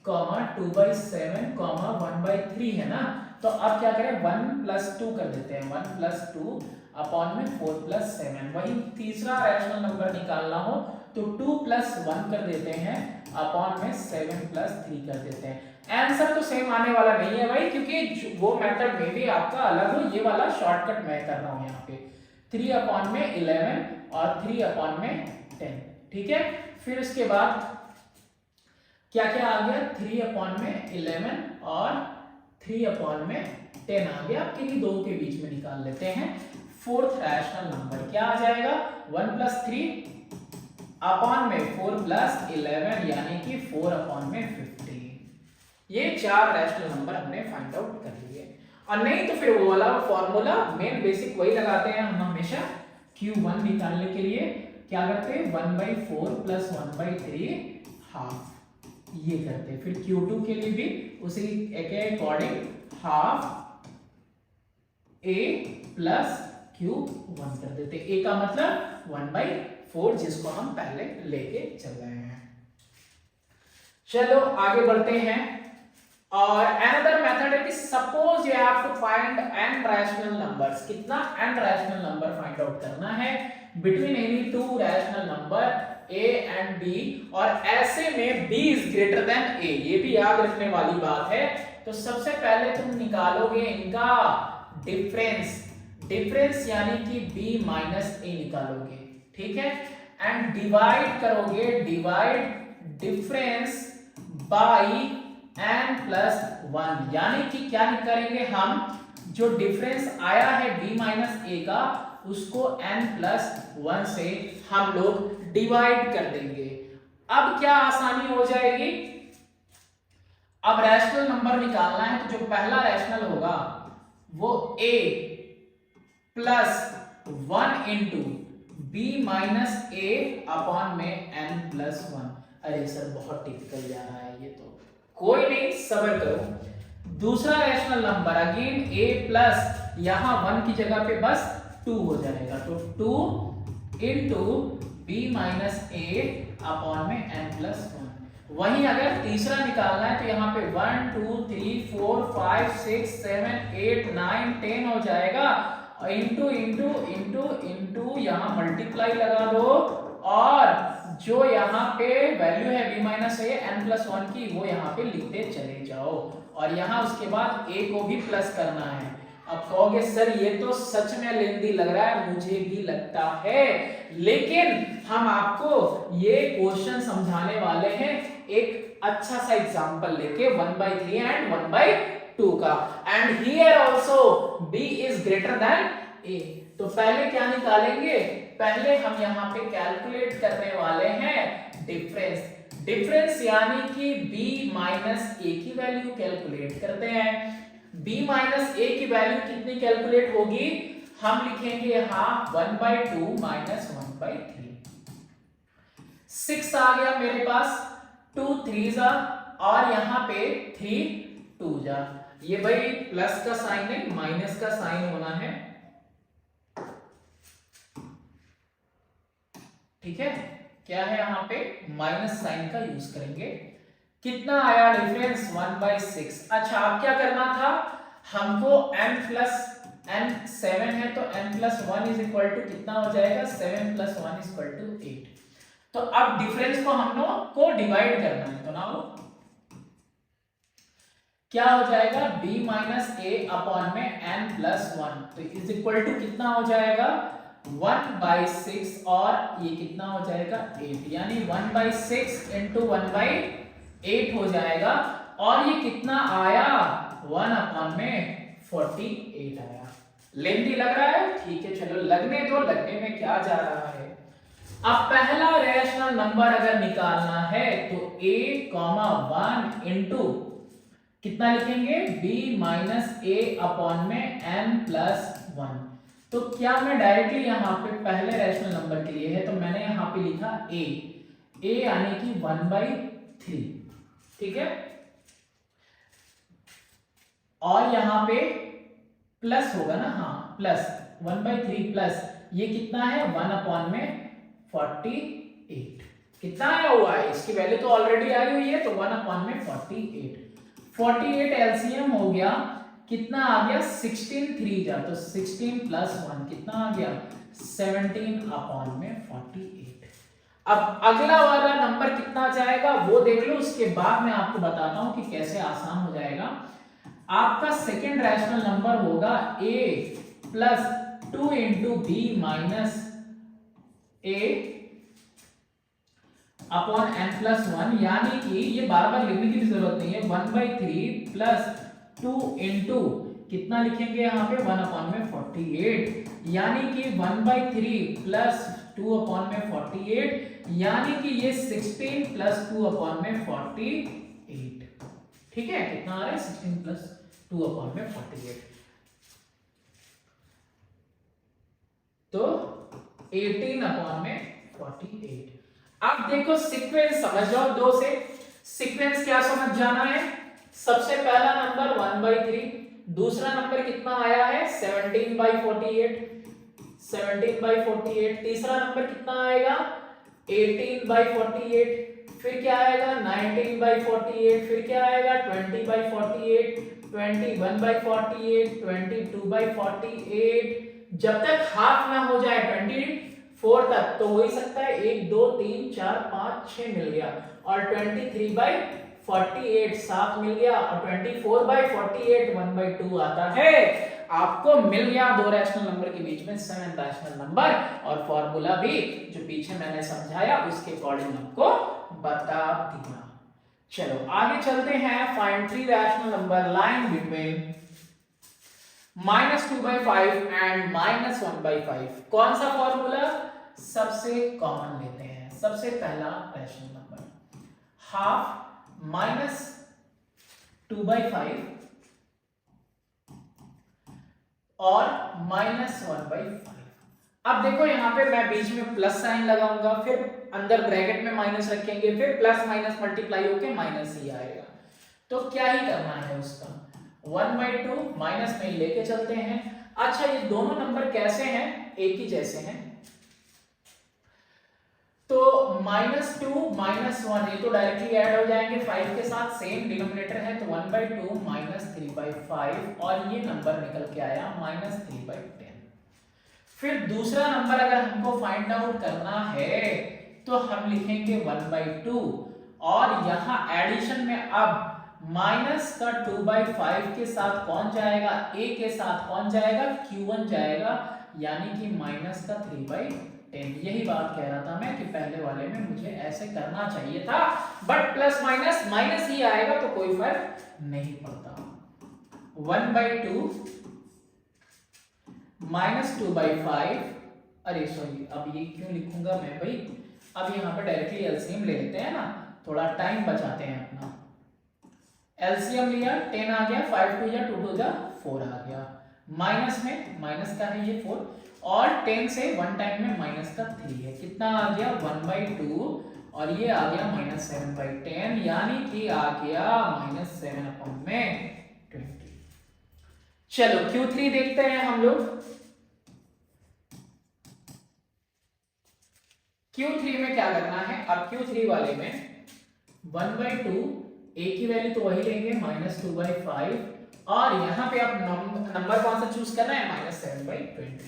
2/7, 1/3 है ना। तो अब क्या करें, 1 + 2 कर देते हैं, 1 + 2/4 + 7। वही तीसरा रैशनल नंबर निकालना हो तो 2 + 1 कर देते हैं, अपॉन में 7 + 3 कर देते हैं। आंसर तो सेम आने वाला नहीं है भाई, क्योंकि वो मेथड में भी आपका अलग हो, ये वाला शॉर्टकट मैं कर रहा हूं यहाँ पे। 3/11 और 3/10, ठीक है। फिर उसके बाद क्या क्या आ गया, 3/11 और 3/10 आ गया। किन्हीं दो के बीच में निकाल लेते हैं। फोर्थ रैशनल नंबर क्या आ जाएगा, 1 + 3/4 + 11 यानी कि 4/50। ये 4 रैशनल नंबर हमने फाइंड आउट कर लिए। और नहीं तो फिर वो वाला फॉर्मूला मेन बेसिक वही लगाते हैं हम हमेशा। Q1 निकालने के लिए क्या करते हैं, 1/4 + 1/3 हाफ, ये करते हैं। फिर Q2 के लिए भी उसी के अकॉर्डिंग हाफ A + Q1 कर देते हैं। A का मतलब 1/4, जिसको हम पहले लेके चल रहे हैं। चलो आगे बढ़ते हैं। और अनदर मेथड है कि suppose you have to find n rational numbers. कितना? n rational number find out करना है between any 2 rational number a and b, और ऐसे में b is greater than a। ये भी याद रखने वाली बात है। तो सबसे पहले तुम निकालोगे इनका डिफरेंस, डिफरेंस यानी कि b - a निकालोगे, ठीक है। एंड डिवाइड करोगे, डिवाइड डिफरेंस बाय n + 1, यानी कि क्या करेंगे हम, जो डिफरेंस आया है b - a का, उसको n + 1 से हम लोग डिवाइड कर देंगे। अब क्या आसानी हो जाएगी, अब रैशनल नंबर निकालना है तो जो पहला रैशनल होगा वो a + 1 × b - a/n + 1। अरे सर बहुत टिपिकल जा रहा है ये तो, कोई नहीं, सब्र करो। दूसरा rational number again a plus, यहां 1 की जगह पे बस 2 हो जाएगा, तो 2 × b - a/n + 1। वहीं अगर तीसरा निकालना है तो यहाँ पे 1 2 3 4 5 6 7 8 9 10 हो जाएगा, इंटू यहाँ मल्टीप्लाई लगा दो, और जो यहाँ पे वैल्यू है b - a n + 1 की, वो यहाँ पे लिखते चले जाओ, और यहाँ उसके बाद a को भी प्लस करना है। अब कहोगे सर ये तो सच में लेंदी लग रहा है, मुझे भी लगता है, लेकिन हम आपको ये क्वेश्चन समझाने वाले हैं एक अच्छा सा एग्जांपल लेके 1/3 एंड 1/2 का। And here also b is greater than a। तो पहले क्या निकालेंगे, पहले हम यहाँ पे कैलकुलेट करने वाले हैं डिफरेंस, डिफरेंस यानी कि b - a की वैल्यू कैलकुलेट करते हैं। b - a की वैल्यू कितनी कैलकुलेट होगी, हम लिखेंगे हाफ 1/2 - 1/3। 6 आ गया मेरे पास, 2 3 जा, और यहाँ पे 3 2 जा। ये भाई प्लस का साइन है, माइनस का साइन होना है, ठीक है। क्या है यहाँ पे, माइनस साइन का यूज करेंगे। कितना आया डिफरेंस, 1/6। अच्छा अब क्या करना था हमको, n 7 है तो n + 1 = कितना हो जाएगा, 7 + 1 = 8। तो अब डिफरेंस को हम लोग को डिवाइड करना है, तो ना क्या हो जाएगा b माइनस ए अपॉन में n प्लस वन, तो इज इक्वल टू कितना हो जाएगा 1/6 और ये कितना हो जाएगा 8, यानी 1/6 इंटू 1/8 हो जाएगा। और ये कितना आया 1 अपॉन में 48 आया। लेंथी लग रहा है, ठीक है चलो लगने दो, लगने में क्या जा रहा है। अब पहला रैशनल नंबर अगर निकालना है तो a, 1 इंटू कितना लिखेंगे b माइनस ए अपॉन में n प्लस वन। तो क्या मैं डायरेक्टली यहाँ पे पहले रैशनल नंबर के लिए है तो मैंने यहाँ पे लिखा a यानी कि 1/3, ठीक है। और यहाँ पे प्लस होगा ना, हाँ प्लस 1/3 प्लस ये कितना है 1 अपॉन में 48, कितना आया हुआ है, इसकी वैल्यू तो ऑलरेडी आई हुई है तो 1 अपॉन में 48 एलसीएम हो गया, कितना आ गया 16 3 जा तो 16 प्लस 1 कितना आ गया 17 अपॉन में 48। अब अगला वाला नंबर कितना जाएगा वो देख लो, उसके बाद मैं आपको बताता हूं कि कैसे आसान हो जाएगा। आपका सेकेंड रैशनल नंबर होगा a plus 2 into B minus A upon n plus one, यानी कि ये बार बार लिखने की भी जरूरत नहीं है, 1/3 प्लस 2 इंटू कितना लिखेंगे यहाँ पे 1 अपॉन में 48, यानी कि 1/3 प्लस 2 अपॉन में 48, यानी कि ये 16 प्लस 2 अपॉन में 48, ठीक है। कितना आ रहा है 16 प्लस 2 अपॉन में 48, तो 18 अपॉन में 48। अब देखो सीक्वेंस समझ जाओ, दो से सीक्वेंस क्या समझ जाना है। सबसे पहला नंबर 1/3, दूसरा नंबर कितना आया है 17/48, 17/48, तीसरा नंबर कितना आएगा 18/48, फिर क्या आएगा 19/48, फिर क्या आएगा 20/48, 21/48, 22/48। जब तक हाफ ना हो जाए 24 तक तो हो ही सकता है 1 2 3 4 5 6 मिल गया, और 23/48 7 मिल गया, और 24/48 1/2 आता है। आपको मिल गया दो रैशनल नंबर के बीच में 7 रैशनल नंबर, और फॉर्मूला भी जो पीछे मैंने समझाया उसके अकॉर्डिंग आपको बता दिया। चलो आगे चलते हैं। Find 3 rational number line between -2/5 and -1/5। कौन सा फॉर्मूला, सबसे कॉमन लेते हैं। सबसे पहला रैशनल नंबर हाफ -2/5 और -1/5। अब देखो यहां पे मैं बीच में प्लस साइन लगाऊंगा, फिर अंदर ब्रैकेट में माइनस रखेंगे, फिर प्लस माइनस मल्टीप्लाई होके माइनस ही आएगा। तो क्या ही करना है उसका, 1/2 माइनस में लेके चलते हैं। अच्छा ये दोनों नंबर कैसे हैं, एक ही जैसे हैं, तो -2 -1 ये तो डायरेक्टली ऐड हो जाएंगे 5 के साथ, सेम डिनोमिनेटर है, तो 1/2 -3/5, और ये नंबर निकल के आया -3/10। फिर दूसरा नंबर अगर हमको फाइंड आउट करना है तो हम लिखेंगे 1/2, और यहां एडिशन में अब माइनस का 2/5 के साथ कौन जाएगा, a के साथ कौन जाएगा q1 जाएगा, यानी कि माइनस का 3/10। यही बात कह रहा था मैं कि पहले वाले में मुझे ऐसे करना चाहिए था, बट प्लस माइनस माइनस ही आएगा तो कोई फर्क नहीं पड़ता। 1/2 -2/5, अरे सॉरी अब ये क्यों लिखूंगा मैं भाई, अब यहाँ पे डायरेक्टली एलसीएम ले लेते हैं ना, थोड़ा टाइम बचाते हैं अपना। एलसीएम लिया 10 आ गया, 5 2 या 2 2 जा 4 आ गया, माइनस में माइनस का है ये 4, और 10 से 1 टाइम में माइनस का 3 है, कितना आ गया 1/2, और ये आ गया -7/10, यानी कि आ गया -7 में 20। चलो Q3 देखते हैं हम लोग। Q3 में क्या करना है, अब Q3 वाले में 1/2, a की वैल्यू तो वही लेंगे -2/5, और यहां पे आप नंबर कौन सा चूज करना है -7/20,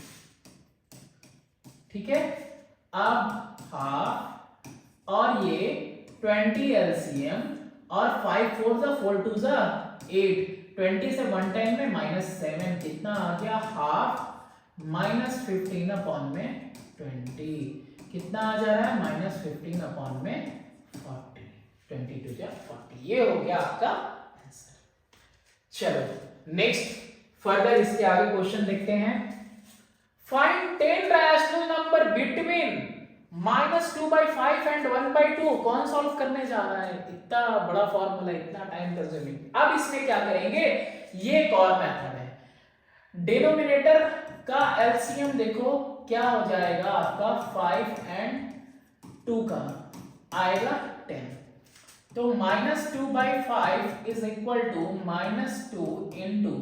ठीक है। अब हाफ, और ये 20 एलसीएम, और 5 4 जा 4 2 जा 8, 20 से 1 टाइम में -7, कितना आ गया हाफ, -15 अपॉन में 20, कितना आ जा रहा है -15 अपॉन में 40, 22 या 40, ये हो गया आपका आंसर। चलो नेक्स्ट फर्दर इसके आगे क्वेश्चन देखते हैं। Find 10 rational number between -2/5 and 1/2। कौन सॉल्व करने जा रहा है, इतना बड़ा फॉर्मूला, इतना टाइम कंज्यूमिंग। अब इसमें क्या करेंगे, ये एक और मेथड है। डिनोमिनेटर का एलसीएम देखो क्या हो जाएगा आपका, 5 एंड 2 का आएगा 10, तो -2/5 इज इक्वल टू -2 इंटू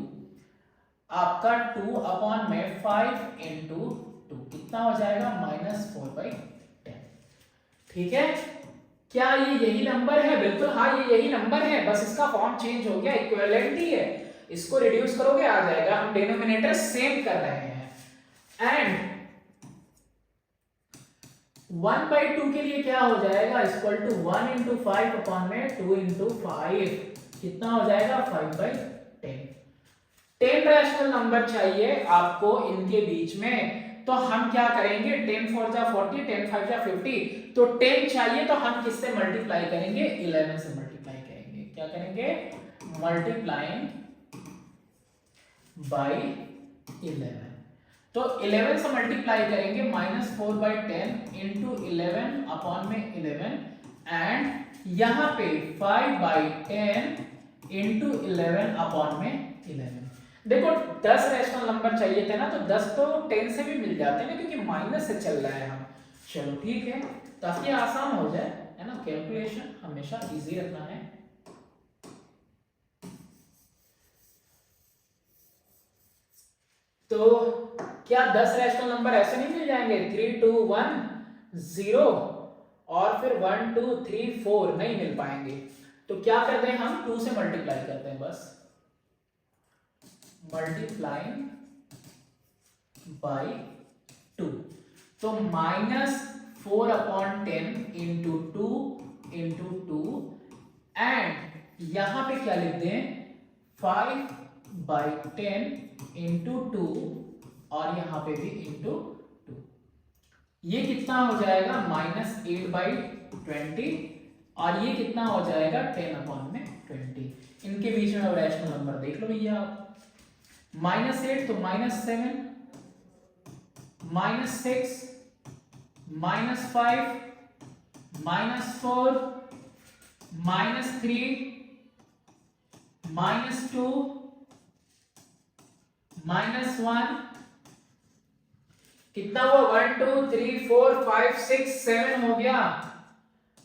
आपका 2 अपॉन में 5 इंटू 2, कितना हो जाएगा -4/10। ठीक है, क्या ये यही नंबर है? बिल्कुल हाँ, ये यही नंबर है, बस इसका फॉर्म चेंज हो गया, इक्विवेलेंट ही है। इसको रिड्यूस करोगे आ जाएगा, हम डिनोमिनेटर सेम कर रहे हैं। एंड 1/2 के लिए क्या हो जाएगा, इक्वल टू 1 इंटू 5 अपॉन में 2 इंटू 5, कितना हो जाएगा 5/10। 10 रैशनल नंबर चाहिए आपको इनके बीच में, तो हम क्या करेंगे, 10 4 जा 40, 10 5 जा 50, तो 10 चाहिए तो हम किससे मल्टीप्लाई करेंगे, 11 से मल्टीप्लाई करेंगे। क्या करेंगे, मल्टीप्लाइंग बाय 11, तो 11 से मल्टीप्लाई करेंगे, -4/10 इंटू 11 अपॉन में 11, एंड यहां पे 5/10 इंटू 11 अपॉन में 11। देखो 10 रैशनल नंबर चाहिए थे ना, तो 10 तो 10 से भी मिल जाते हैं ना, क्योंकि माइनस से चल रहा है हम। चलो ठीक है, ताकि आसान हो जाए, है ना, कैलकुलेशन हमेशा इजी रखना है। तो क्या 10 रैशनल नंबर ऐसे नहीं मिल जाएंगे, 3 2 1 0 और फिर 1 2 3 4 नहीं मिल पाएंगे, तो क्या करते हैं हम 2 से मल्टीप्लाई करते हैं, बस मल्टीप्लाइंग बाय 2, तो -4/10 इंटू 2 इंटू 2, एंड यहां पे क्या लिख दें, 5/10 इंटू 2, और यहां पे भी इंटू 2, ये कितना हो जाएगा -8/20, और ये कितना हो जाएगा 10 अपॉन में 20। इनके बीच में रैशनल नंबर देख लो भैया आप, -8 तो -7, -6, -5, -4, -3, -2, -1, कितना हुआ, 1 2 3 4 5 6 7 हो गया,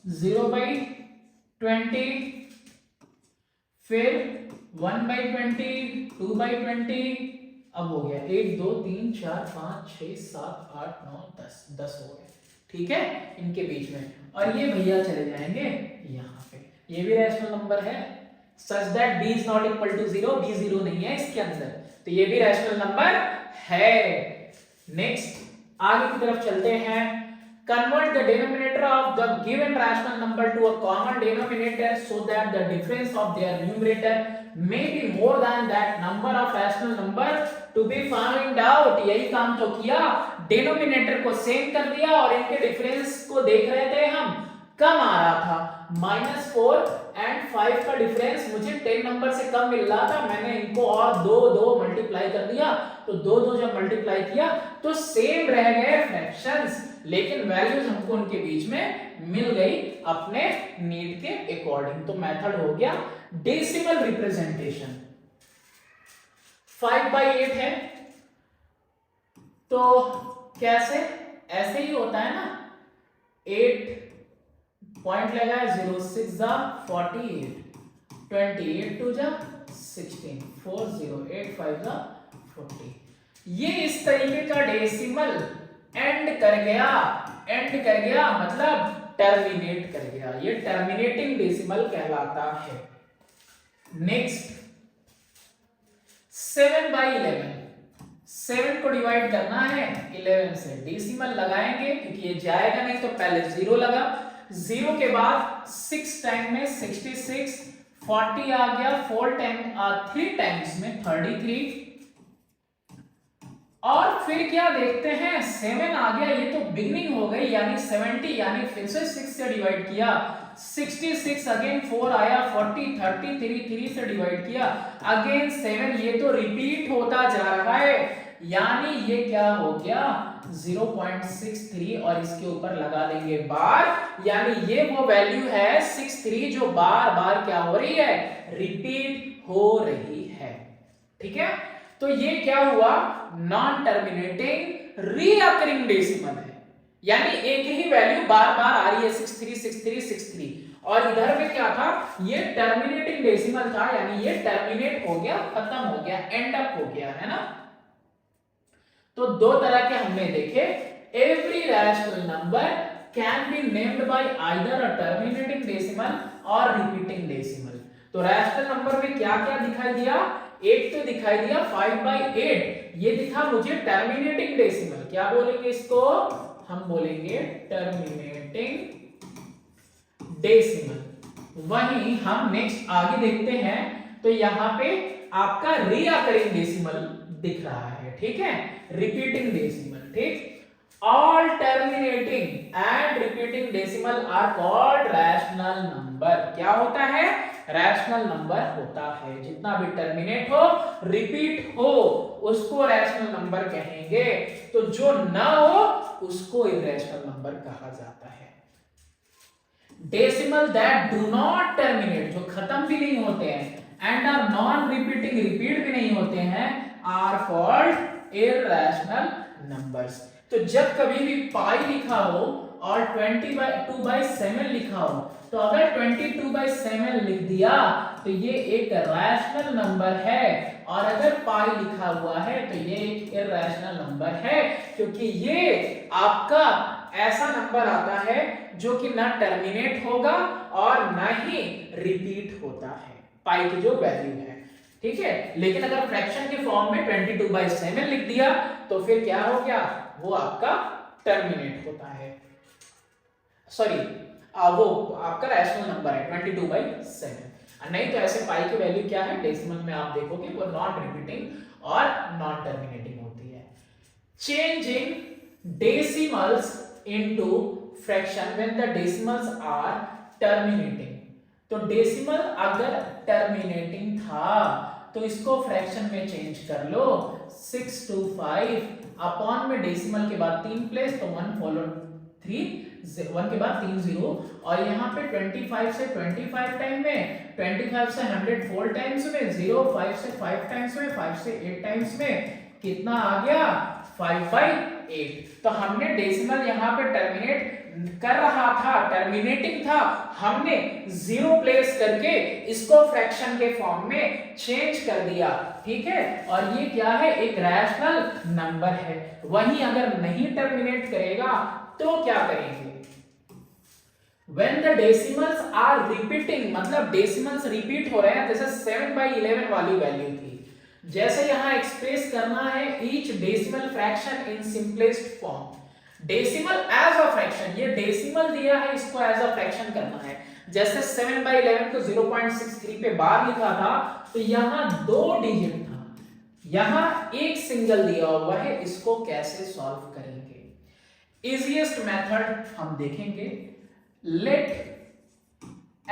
0/20, फिर 1/20, 2/20, अब हो गया 1 2 3 4 5 6 7 8 9 10, 10 हो गए। ठीक है, इनके बीच में, और ये भैया चले जाएंगे यहाँ पे, ये भी रैशनल नंबर है, such that b is not equal to 0, b 0 नहीं है इसके अंदर, तो ये भी रैशनल नंबर है। नेक्स्ट आगे की तरफ चलते हैं। Convert the denominator of the given rational number to a common denominator so that the difference of their numerator may be more than that number of rational number to be found out। यही काम तो किया, denominator को same कर दिया और इनके difference को देख रहे थे हम, कम आ रहा था, -4 एंड 5 का डिफरेंस मुझे 10 नंबर से कम मिल रहा था, मैंने इनको और 2 मल्टीप्लाई कर दिया, तो 2 जब मल्टीप्लाई किया तो सेम रह गए फ्रैक्शंस, लेकिन वैल्यूज हमको उनके बीच में मिल गई अपने नीड के अकॉर्डिंग। तो मेथड हो गया डेसिमल रिप्रेजेंटेशन। 5/8 है, तो कैसे, ऐसे ही होता है ना, 8 पॉइंट लगा है, 0 6 जा 48, 28 2 जा 16, 4 0 8 5 जा 40। ये इस तरीके का डेसिमल एंड कर गया मतलब टर्मिनेट कर गया, ये टर्मिनेटिंग डेसिमल कहलाता है। नेक्स्ट 7/11, 7 को डिवाइड करना है 11 से, डेसिमल लगाएंगे क्योंकि ये जाएगा नहीं, तो पहले 0 लगा, 0 के बाद 6 टाइम में 66, 40 आ गया 3 टाइम्स में 33, और फिर क्या देखते हैं 7 आ गया, ये तो बिगनिंग हो गई यानी 70, यानी फिर से 6 से डिवाइड किया 66, अगेन 4 आया 40, 33 3 से डिवाइड किया अगेन 7, ये तो रिपीट होता जा रहा है, यानी ये क्या हो गया 0.63, और इसके ऊपर लगा देंगे बार, यानी ये वो वैल्यू है 63 जो बार बार क्या हो रही है, रिपीट हो रही है। ठीक है, तो ये क्या हुआ, नॉन टर्मिनेटिंग रीअकरिंग डेसिमल है, यानी एक ही वैल्यू बार बार आ रही है 63 63 63, और इधर में क्या था, ये टर्मिनेटिंग डेसिमल था, यानी ये टर्मिनेट हो गया, खत्म हो गया, एंड अप हो गया, है ना। तो दो तरह के हमने देखे, every rational number can be named by either a terminating decimal और रिपीटिंग डेसिमल। तो रैशनल नंबर में क्या क्या दिखाई दिया, एक तो दिखाई दिया 5/8, ये दिखा मुझे टर्मिनेटिंग डेसिमल, क्या बोलेंगे इसको, हम बोलेंगे टर्मिनेटिंग डेसिमल। वहीं हम नेक्स्ट आगे देखते हैं, तो यहां पे आपका रीअकरिंग डेसिमल दिख रहा है, ठीक है, रिपीटिंग डेसिमल, ठीक। All terminating and repeating decimal are called rational number। क्या होता है, रैशनल नंबर होता है, जितना भी टर्मिनेट हो रिपीट हो उसको रैशनल नंबर कहेंगे, तो जो ना हो उसको इरैशनल नंबर कहा जाता है। Decimal that do not terminate, जो खत्म भी नहीं होते हैं, and are non repeating, repeat भी नहीं होते हैं, आर कॉल्ड इरैशनल नंबर्स। तो जब कभी भी पाई लिखा हो और 22/7 लिखा हो, तो अगर 22/7 लिख दिया तो ये एक रैशनल नंबर है, और अगर पाई लिखा हुआ है तो ये एक इरैशनल नंबर है, क्योंकि ये आपका ऐसा नंबर आता है जो कि ना टर्मिनेट होगा और ना ही रिपीट होता है, पाई की जो वैल्यू है, ठीक है। लेकिन अगर फ्रैक्शन के फॉर्म में 22/7 लिख दिया तो फिर क्या हो गया, वो आपका टर्मिनेट होता है, सॉरी वो आपका रैशनल नंबर है 22/7। नहीं तो ऐसे पाई की वैल्यू क्या है, डेसिमल में आप देखोगे वो नॉन रिपीटिंग और नॉन टर्मिनेटिंग होती है। Changing decimals into fraction when the decimals are terminating. तो डेसिमल अगर टर्मिनेटिंग था तो इसको फ्रैक्शन में चेंज कर लो, 6 to 5 अपॉन में डेसिमल के बाद 3 प्लेस, तो 1 फॉलो 3, 1 के बाद 3 0, और यहाँ पे 25 से 25 टाइम में, 25 से 100 4 टाइम्स में, 0 5 से 5 टाइम्स में, 5 से 8 टाइम्स में, कितना आ गया 5/8। तो हमने डेसिमल यहाँ पे टर्मिनेट कर रहा था, टर्मिनेटिंग था, हमने 0 प्लेस करके इसको फ्रैक्शन के फॉर्म में चेंज कर दिया, ठीक है, और ये क्या है, एक रैशनल नंबर है। वहीं अगर नहीं टर्मिनेट करेगा तो क्या करेंगे, when the decimals are repeating, मतलब डेसिमल्स रिपीट हो रहे हैं, जैसे 7/11 वाली वैल्यू थी, जैसे यहां एक्सप्रेस करना है each decimal fraction in simplest form, decimal as a fraction, ये डेसिमल दिया है, इसको एज अ फ्रैक्शन करना है। जैसे 7/11 को 0.63 पे बार लिखा था, तो यहां 2 डिजिट था, यहां एक सिंगल दिया हुआ है, इसको कैसे सॉल्व करेंगे। इजीएस्ट मेथड हम देखेंगे, let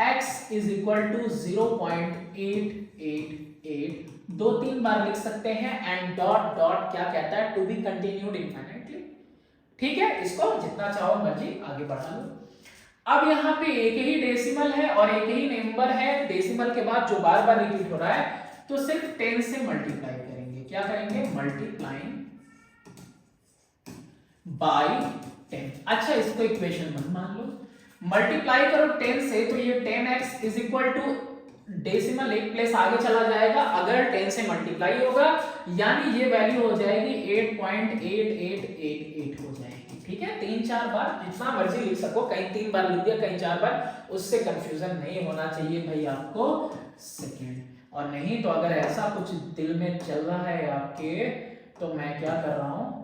x is equal to 0.888, 2-3 बार लिख सकते हैं, एंड डॉट डॉट क्या कहता है, टू बी कंटिन्यूड इनफाइनाइटली, ठीक है, इसको जितना चाहो मर्जी आगे बढ़ा लो। अब यहाँ पे एक ही डेसिमल है और एक ही नंबर है, डेसिमल के बाद जो बार बार रिपीट हो रहा है, तो सिर्फ 10 से मल्टीप्लाई करेंगे, क्या करेंगे, मल्टीप्लाइंग बाय 10। अच्छा, इसको इक्वेशन 1 मान लो, मल्टीप्लाई करो 10 से, तो ये 10x is equal to decimal एक प्लेस आगे चला जाएगा अगर 10 से मल्टीप्लाई होगा, यानी ये वैल्यू हो जाएगी 8.8888 हो जाएगी, ठीक है। 3-4 बार जितना मर्जी लिख सको, कहीं 3 बार लिख दिया, कहीं 4 बार, उससे कंफ्यूजन नहीं होना चाहिए भाई आपको सेकंड। और नहीं तो अगर ऐसा कुछ दिल में चल रहा है आपके, तो मैं क्या कर रहा हूं,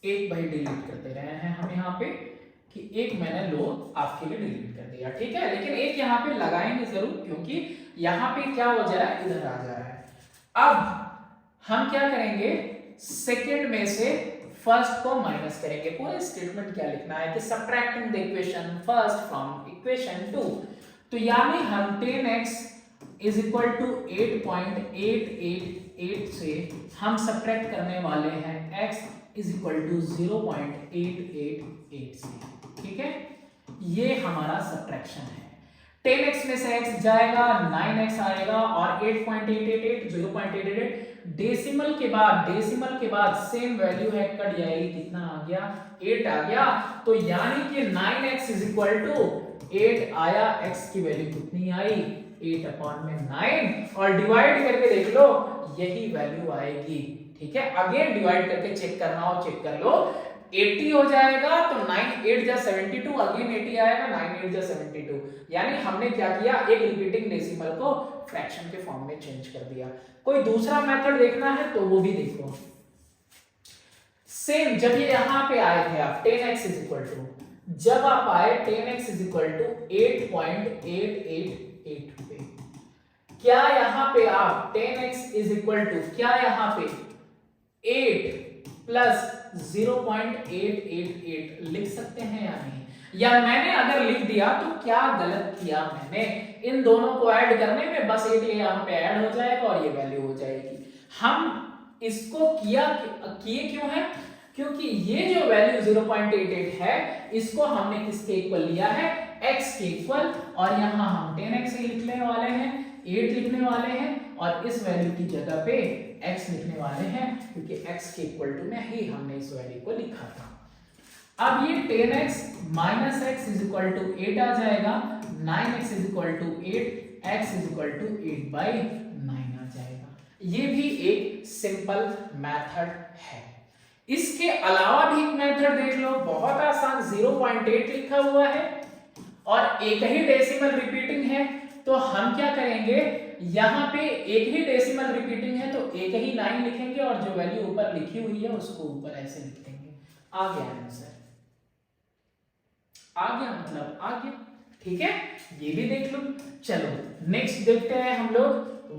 एक भाई डिलीट करते रहे हैं हम यहाँ पे कि एक मैंने लो आपके लिए डिलीट कर दिया, ठीक है, लेकिन एक यहाँ पे लगाएंगे जरूर क्योंकि यहाँ पे क्या हो जा रहा है, इधर आ जा रहा है। अब हम क्या करेंगे, सेकंड में से फर्स्ट को माइनस करेंगे। पूरा स्टेटमेंट क्या लिखना है कि subtracting the equation first from equation 2, तो यानी हम 10x इज इक्वल टू 8.888 से हम सब्ट्रैक्ट करने वाले हैं x इज इक्वल टू 0.888 से, ठीक है, ये हमारा सब्ट्रैक्शन है। 10x में से x जाएगा, 9x आएगा और 8.888 0.888 डेसिमल के बाद सेम वैल्यू है, कट जाएगी, कितना आ गया, 8 आ गया। तो यानी कि 9x इज इक्वल टू 8 आया, x की वैल्यू कितनी आई, 8/9, और डिवाइड करके देख लो यही वैल्यू आएगी, ठीक है। अगेन डिवाइड करके चेक करना हो चेक कर लो, 80 हो जाएगा तो 9 8 जा 72, अगेन 80 आएगा, 9 8 जा 72, यानी हमने क्या किया, एक रिपीटिंग डेसिमल को फ्रैक्शन के फॉर्म में चेंज कर दिया। कोई दूसरा मेथड देखना है तो वो भी देखो। सेम जब ये यहां पे आए थे आप 10x इज इक्वल टू, जब आप आए 10x इज इक्वल टू 8.888 पे, क्या यहां पे आप 10x इज इक्वल टू, क्या यहां पे 8 प्लस 0.888 लिख सकते हैं या नहीं, या मैंने अगर लिख दिया तो क्या गलत किया मैंने, इन दोनों को ऐड करने में बस 8 यहां पे ऐड हो जाएगा और ये वैल्यू हो जाएगी। हम इसको किए क्यों है, क्योंकि ये जो वैल्यू 0.88 है इसको हमने किसके इक्वल लिया है, x के इक्वल, और यहां हम 10x ही लिखने वाले हैं, 8 लिखने वाले हैं और इस वैल्यू की जगह पे x लिखने वाले हैं क्योंकि x के इक्वल टू में ही हमने इस वैल्यू को लिखा था। अब ये 10x minus x is equal to 8 आ जाएगा, 9x is equal to 8, x is equal to 8/9 आ जाएगा। ये भी एक सिंपल मेथड है। इसके अलावा भी एक मेथड देख लो, बहुत आसान, 0.8 लिखा हुआ है और एक ही डेसिमल रिपीटिंग है, तो हम क्या करेंगे, यहां पे एक ही डेसिमल रिपीटिंग है तो एक ही 9 लिखेंगे और जो वैल्यू ऊपर लिखी हुई है उसको ऊपर ऐसे लिख देंगे। आ गया आंसर, आ गया, मतलब आ गया, ठीक है, ये भी देख लो। चलो नेक्स्ट देखते हैं हम लोग,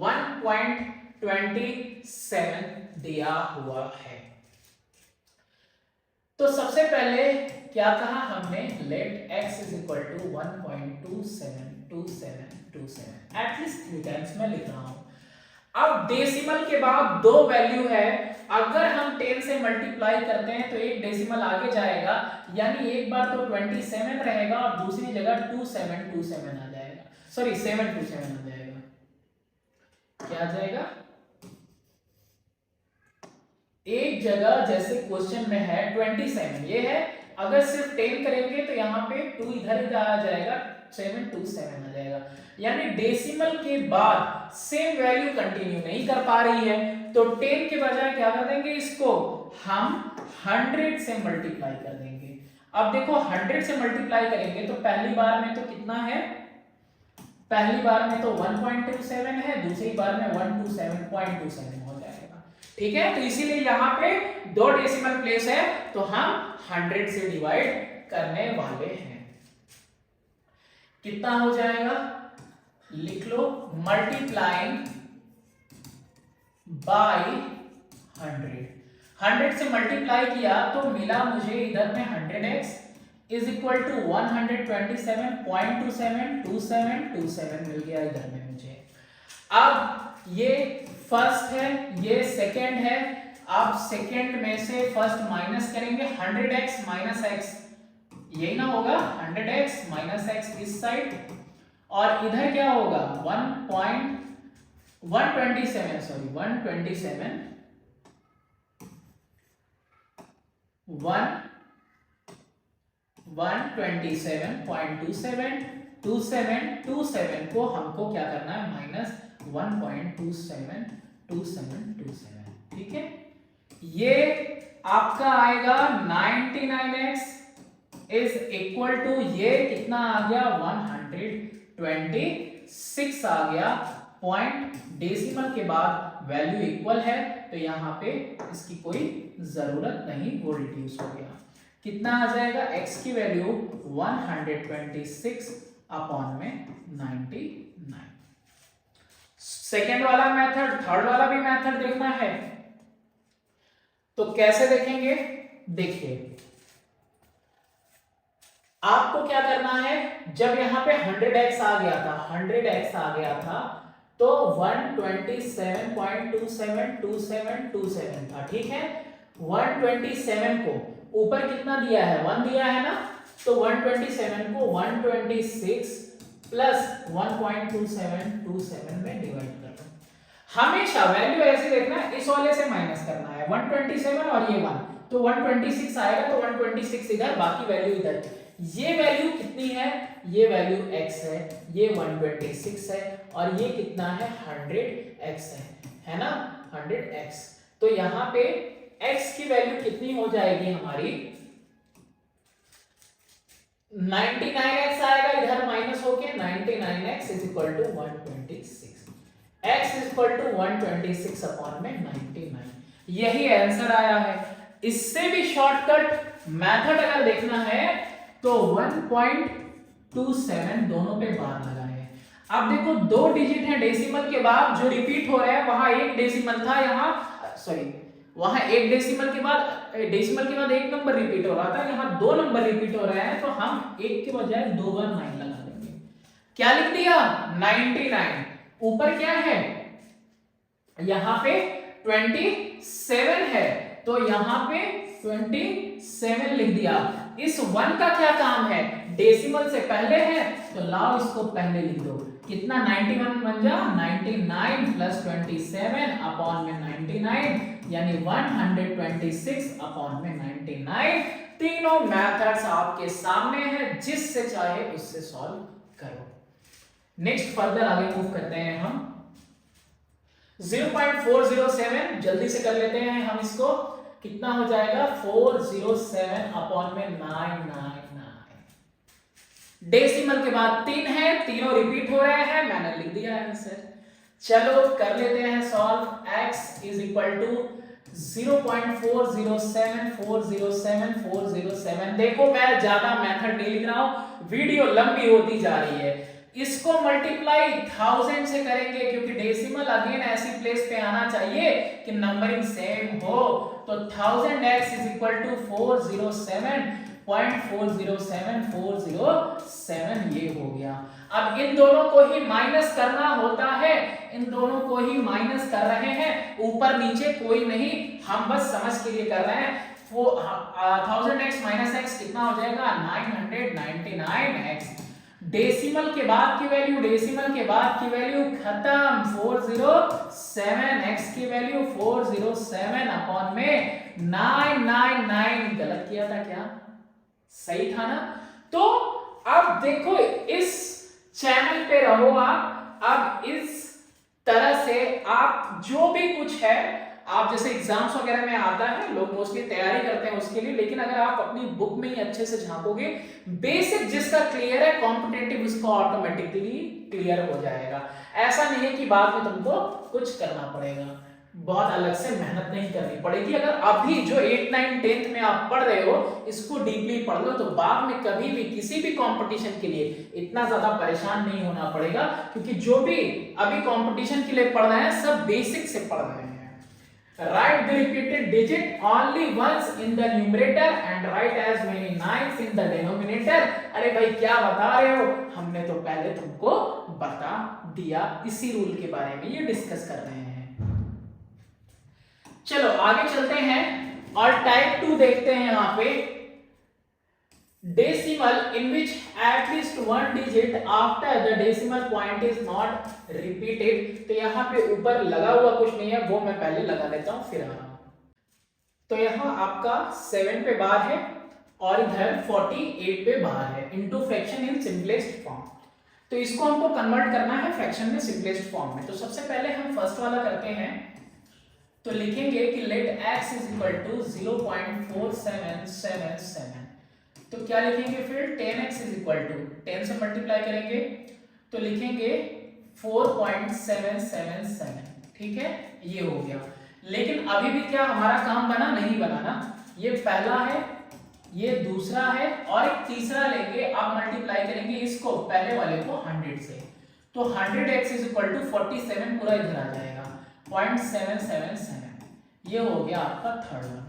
1.27 दिया हुआ है। तो सबसे पहले क्या कहा हमने, let x is equal to 1.272727, at least 3 times मैं लिख रहा हूं। अब डेसिमल के बाद दो वैल्यू है, अगर हम 10 से मल्टीप्लाई करते हैं तो एक डेसिमल आगे जाएगा, यानी एक बार तो 27 रहेगा और दूसरी जगह 2727 आ जाएगा, सॉरी 727 आ जाएगा। क्या आ जाएगा, एक जगह जैसे क्वेश्चन में है 27, ये है, अगर सिर्फ 10 करेंगे तो यहाँ पे 2 इधर आ जाएगा, 727 आ जाएगा। यानी डेसिमल के बाद सेम वैल्यू कंटिन्यू नहीं कर पा रही है, तो 10 के बजाय क्या कर देंगे, इसको हम 100 से मल्टीप्लाई कर देंगे। अब देखो 100 से मल्टीप्लाई करेंगे तो पहली बार में तो कितना है, पहली बार में तो 1.27 है, दूसरी बार में 127.27 हो जाएगा, ठीक है। तो इसीलिए यहाँ पे दो डेसिमल प्लेस है तो हम 100 से डिवाइड करने वाले हैं। कितना हो जाएगा, लिख लो, मल्टीप्लाइंग बाय 100 से मल्टीप्लाई किया तो मिला मुझे इधर में 100x इज इक्वल टू 127.2727 मिल गया इधर में मुझे। अब ये फर्स्ट है, ये सेकंड है, आप सेकंड में से फर्स्ट माइनस करेंगे, 100x माइनस x, यही ना होगा, 100x माइनस x इस साइड, और इधर क्या होगा 127 को हमको क्या करना है, माइनस 1.272727, ठीक है। ये आपका आएगा 99x इज इक्वल टू, ये कितना आ गया 126 आ गया, पॉइंट डेसिमल के बाद वैल्यू इक्वल है तो यहां पे इसकी कोई जरूरत नहीं, वो रिड्यूस हो गया। कितना आ जाएगा, x की वैल्यू 126 अपॉन में 99। सेकेंड वाला मेथड, थर्ड वाला भी मेथड देखना है तो कैसे देखेंगे, देखिए आपको क्या करना है, जब यहां पे 100x आ गया था, 100x आ गया था तो 127.272727 था, ठीक है। 127 को ऊपर कितना दिया है, 1 दिया है ना, तो 127 को 126 प्लस 1.2727 में डिवाइड कर दो। हमेशा वैल्यू ऐसे देखना है, इस वाले से माइनस करना है, 127 और ये 1 तो 126 आएगा, तो 126 इधर, बाकी वैल्यू इधर। ये वैल्यू कितनी है, ये वैल्यू x है, ये 126 है और ये कितना है 100x है ना, 100x। तो यहां पे x की वैल्यू कितनी हो जाएगी हमारी, 99x आएगा इधर माइनस होके, 99x is equal to 126, x is equal to 126 upon में 99। यही आंसर आया है। इससे भी शॉर्टकट मेथड अगर देखना है तो 1.27 दोनों पे बार लगाए हैं। अब देखो दो डिजिट है डेसिमल के बाद जो रिपीट हो रहा है, वहां एक डेसिमल था, यहाँ सॉरी वहां एक डेसिमल के बाद एक नंबर रिपीट हो रहा था, यहाँ दो नंबर रिपीट हो रहे हैं, तो हम एक के बजाय दो बार 9 लगा देंगे। क्या लिख दिया 99, ऊपर क्या है, यहां पे 27 है तो यहां पे 27 लिख दिया। इस 1 का क्या काम है, डेसिमल से पहले है तो लाओ इसको पहले लिख दो, कितना 91 बन जा 99 प्लस 27 अपॉन में 99 यानी 126 अपॉन में 99। तीनों मेथड्स आपके सामने हैं, जिससे चाहे उससे सॉल्व करो। नेक्स्ट फर्दर आगे मूव करते हैं हम 0.407 जल्दी से कर लेते हैं हम इसको, कितना हो जाएगा 407 अपॉन में 999। डेसिमल के बाद 3 है, तीनों रिपीट हो रहे हैं, मैंने लिख दिया है आंसर। चलो कर लेते हैं solve. x is equal to 0.407407 देखो मैं ज्यादा मेथड नहीं लिख रहा हूं, वीडियो लंबी होती जा रही है। इसको मल्टीप्लाई 1000 से करेंगे क्योंकि डेसिमल अगेन ऐसी प्लेस पे आना चाहिए कि नंबरिंग सेम हो, तो 1000x इज इक्वल टू 407.407407 ये हो गया। अब इन दोनों को ही माइनस करना होता है, इन दोनों को ही माइनस कर रहे हैं, ऊपर नीचे कोई नहीं, हम बस समझ के लिए कर रहे हैं। 1000x माइनस x कितना हो जाएगा 999x। डेसिमल के बाद की वैल्यू खत्म, 407x की वैल्यू 407 अपॉन में 999। गलत किया था क्या, सही था ना। तो अब देखो इस चैनल पे रहो आप, अब इस तरह से आप जो भी कुछ है, आप जैसे एग्जाम्स वगैरह में आता है, लोग मोस्टली तैयारी करते हैं उसके लिए, लेकिन अगर आप अपनी बुक में ही अच्छे से झांकोगे, बेसिक जिसका क्लियर है कॉम्पिटिटिव उसको ऑटोमेटिकली क्लियर हो जाएगा। ऐसा नहीं है कि बाद में तुमको कुछ करना पड़ेगा, बहुत अलग से मेहनत नहीं करनी पड़ेगी। अगर अभी जो 8, 9, 10th में आप पढ़ रहे हो इसको डीपली पढ़ लो, तो बाद में कभी भी किसी भी कंपटीशन के लिए इतना ज्यादा परेशान नहीं होना पड़ेगा, क्योंकि जो भी अभी कंपटीशन के लिए पढ़ रहे हैं सब बेसिक से पढ़ रहे हैं। Write the repeated digit only once in the numerator and write as many 9s in the denominator। अरे भाई क्या बता रहे हो, हमने तो पहले तुमको बता दिया, इसी रूल के बारे में ये डिस्कस कर रहे हैं। चलो आगे चलते हैं और टाइप 2 देखते हैं। यहाँ पे decimal in which at least one digit after the decimal point is not repeated। तो यहाँ पे ऊपर लगा हुआ कुछ नहीं है, वो मैं पहले लगा लेता हूँ फिर आ रहा हूँ। तो यहाँ आपका 7 पे बार है और इधर 48 पे बार है, into fraction in simplest form. तो इसको हमको कन्वर्ट करना है फ्रैक्शन में सिंपलेस्ट फॉर्म में। तो सबसे पहले हम फर्स्ट वाला करते हैं, तो लिखेंगे कि let x is equal to 0.4777। तो क्या लिखेंगे फिर 10x इज इक्वल टू 10 से मल्टीप्लाई करेंगे तो लिखेंगे 4.777। ठीक है, ये हो गया। लेकिन अभी भी क्या हमारा काम बना, नहीं बना ना। ये पहला है ये दूसरा है, और एक तीसरा लेंगे, आप मल्टीप्लाई करेंगे इसको पहले वाले को 100 से, तो 100x इज इक्वल टू 47 पूरा इधर आ जाएगा 0.777, ये हो गया आपका थर्ड वन।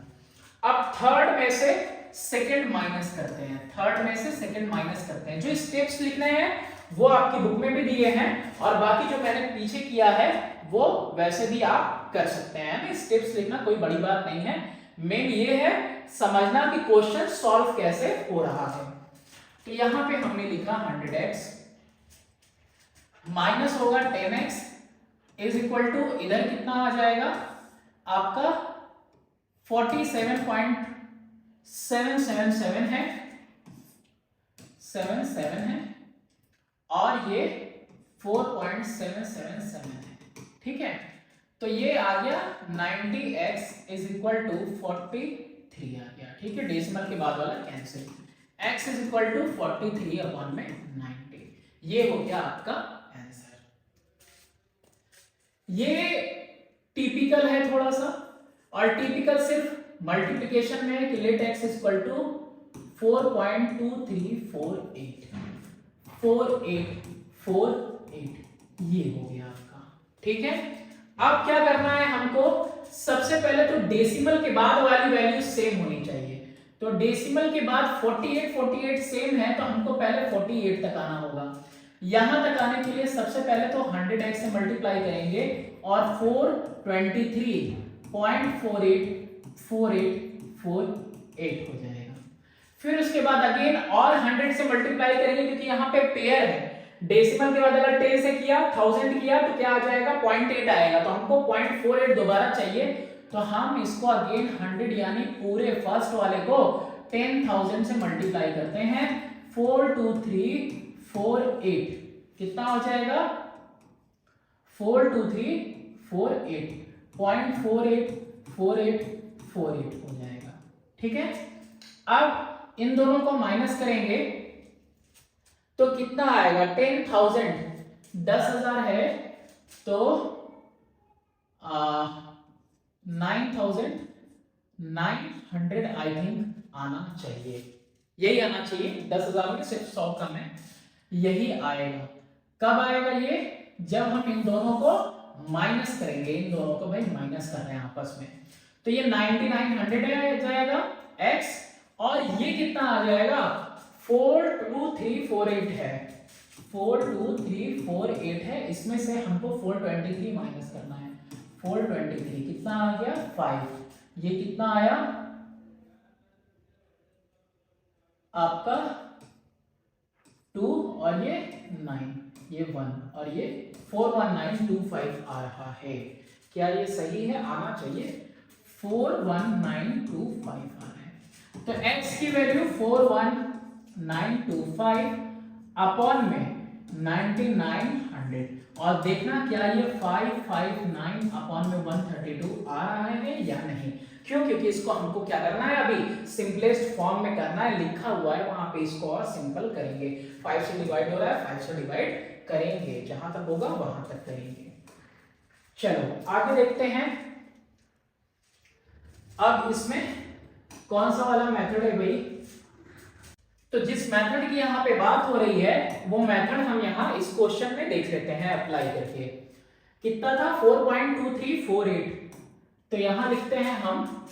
अब थर्ड में से सेकंड माइनस करते हैं, थर्ड में से सेकंड माइनस करते हैं। जो स्टेप्स लिखने हैं वो आपकी बुक में भी दिए हैं, और बाकी जो मैंने पीछे किया है वो वैसे भी आप कर सकते हैं। स्टेप्स लिखना कोई बड़ी बात नहीं है, मेन ये है समझना कि क्वेश्चन सॉल्व कैसे हो रहा है। तो यहां पे हमने लिखा 100x माइनस होगा 10x इज इक्वल टू, इधर कितना आ जाएगा आपका 47.777 है, 77 है, और ये 4.777 है, ठीक है। तो ये आ गया 90x इज इक्वल टू 43 आ गया, ठीक है। डेसिमल के बाद वाला cancel, x is equal to 43 upon में 90, ये हो गया आपका आंसर। ये टिपिकल है थोड़ा सा, और टिपिकल सिर्फ मल्टीप्लिकेशन में है कि let x is equal to 4.2348, 4848, ये हो गया आपका, ठीक है। अब क्या करना है हमको, सबसे पहले तो डेसिमल के बाद वाली वैल्यू सेम होनी चाहिए। तो डेसिमल के बाद 48 सेम है, तो हमको पहले 48 तक आना होगा। यहां तक आने के लिए सबसे पहले तो 100x से मल्टीप्लाई करेंगे और 423.484848 हो जाएगा। फिर उसके बाद अगेन और 100 से मल्टीप्लाई करेंगे, क्योंकि यहाँ पे पेयर है। डेसिमल के बाद अगर 10 से किया, 1000 किया, तो क्या आ जाएगा 0.8 आएगा, तो हमको 0.48 दोबारा चाहिए। तो हम इसको अगेन 100 यानी पूरे फर्स्ट वाले को 10,000 से मल्टीप्लाई करते हैं। 42348 कितना हो जाएगा 42348 0.484848 हो जाएगा, ठीक है। अब इन दोनों को माइनस करेंगे तो कितना आएगा 10,000 10,000 है, तो 9,900 आई थिंक आना चाहिए, यही आना चाहिए। 10,000 में सिर्फ 100 कम है, यही आएगा। कब आएगा ये, जब हम इन दोनों को माइनस करेंगे, इन दोनों को भाई माइनस कर रहे हैं आपस में, तो ये 9900 आ जाएगा x, और ये कितना आ जाएगा 42348 है, 42348 है। इसमें से हमको 423 माइनस करना है। 423 कितना आ गया 5, ये कितना आया आपका 2, और ये 9, ये 1, और ये 41925 आ रहा है। क्या ये सही है, आना चाहिए 41925 आ रहा है। तो x की वैल्यू 41925 अपॉन में 9900, और देखना क्या ये 559 अपॉन में 132 आ रहा है या नहीं। क्यों, क्योंकि इसको हमको क्या करना है, अभी सिंपलेस्ट फॉर्म में करना है, लिखा हुआ है वहां पे, इसको और सिंपल करेंगे। 5 से डिवाइड हो रहा है, 5 से डिवाइड करेंगे, जहां तक होगा वहां तक करेंगे। चलो आगे देखते हैं। अब इसमें कौन सा वाला मेथड है भाई, तो जिस मेथड की यहाँ पे बात हो रही है वो मेथड हम यहाँ इस क्वेश्चन में देख लेते हैं अप्लाई करके। कितना था 4.2348, तो यहाँ लिखते हैं हम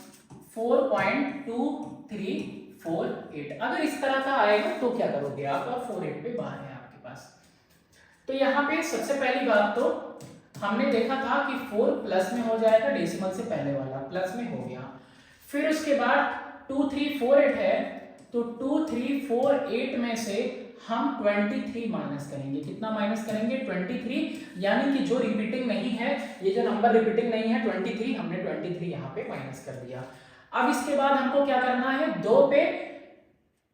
4.2348। अगर इस तरह का आएगा तो क्या करोगे आप, और 48 पे बाहर है आपके पास। तो यहाँ पे सबसे पहली बात तो हमने देखा था कि 4 प्लस में हो जाएगा, डेसिमल से पहले वाला प्लस में हो गया। फिर उसके बाद 2348 है, तो 2348 में से हम 23 माइनस करेंगे। कितना माइनस करेंगे 23, यानी कि जो रिपीटिंग नहीं है, ये जो नंबर रिपीटिंग नहीं है 23, हमने 23 यहाँ पे माइनस कर दिया। अब इसके बाद हमको क्या करना है, 2 पे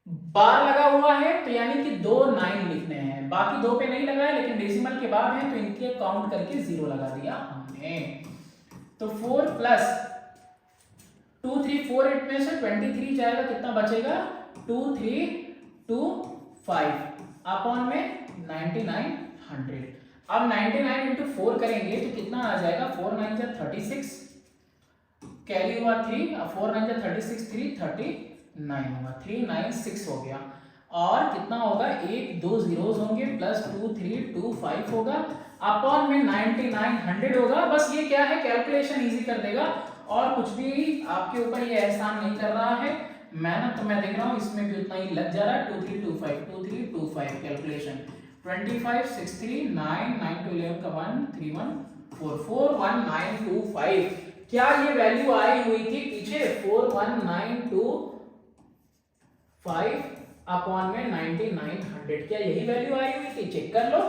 बार लगा हुआ है, तो यानी कि 2 9 लिखने हैं, बाकी 2 पे नहीं लगा है, लेकिन डेसिमल के बाद है तो इनके काउंट करके 0 लगा दिया हमने। तो 4 प्लस 2348 में से 23 जाएगा, कितना बचेगा 2325 अपॉन में 9900। अब 99 इंटू 4 करेंगे तो कितना आ जाएगा, 4 9 36, कैरी हुआ 3, 4 9 36, 3 30 9 होगा, 3 9 6 हो गया। और कितना होगा, 1 2 जीरोस होंगे, प्लस 2 3 2 5 होगा, अपॉन में 99 100 होगा। बस ये क्या है, कैलकुलेशन इजी कर देगा, और कुछ भी आपके ऊपर ये एहसान नहीं कर रहा है। मेहनत तो मैं देख रहा हूँ, इसमें भी उतना ही लग जा रहा है। 2 3 2 5 2 3 2 5 कैलकुलेशन 25 6 3 9 9 to 11 का 1 3 1 4 4 1 9 2 5। क्या ये वैल्यू आई हुई थी पीछे 4192 5 अपॉन में 9900? क्या यही वैल्यू आई हुई थी? चेक कर लो,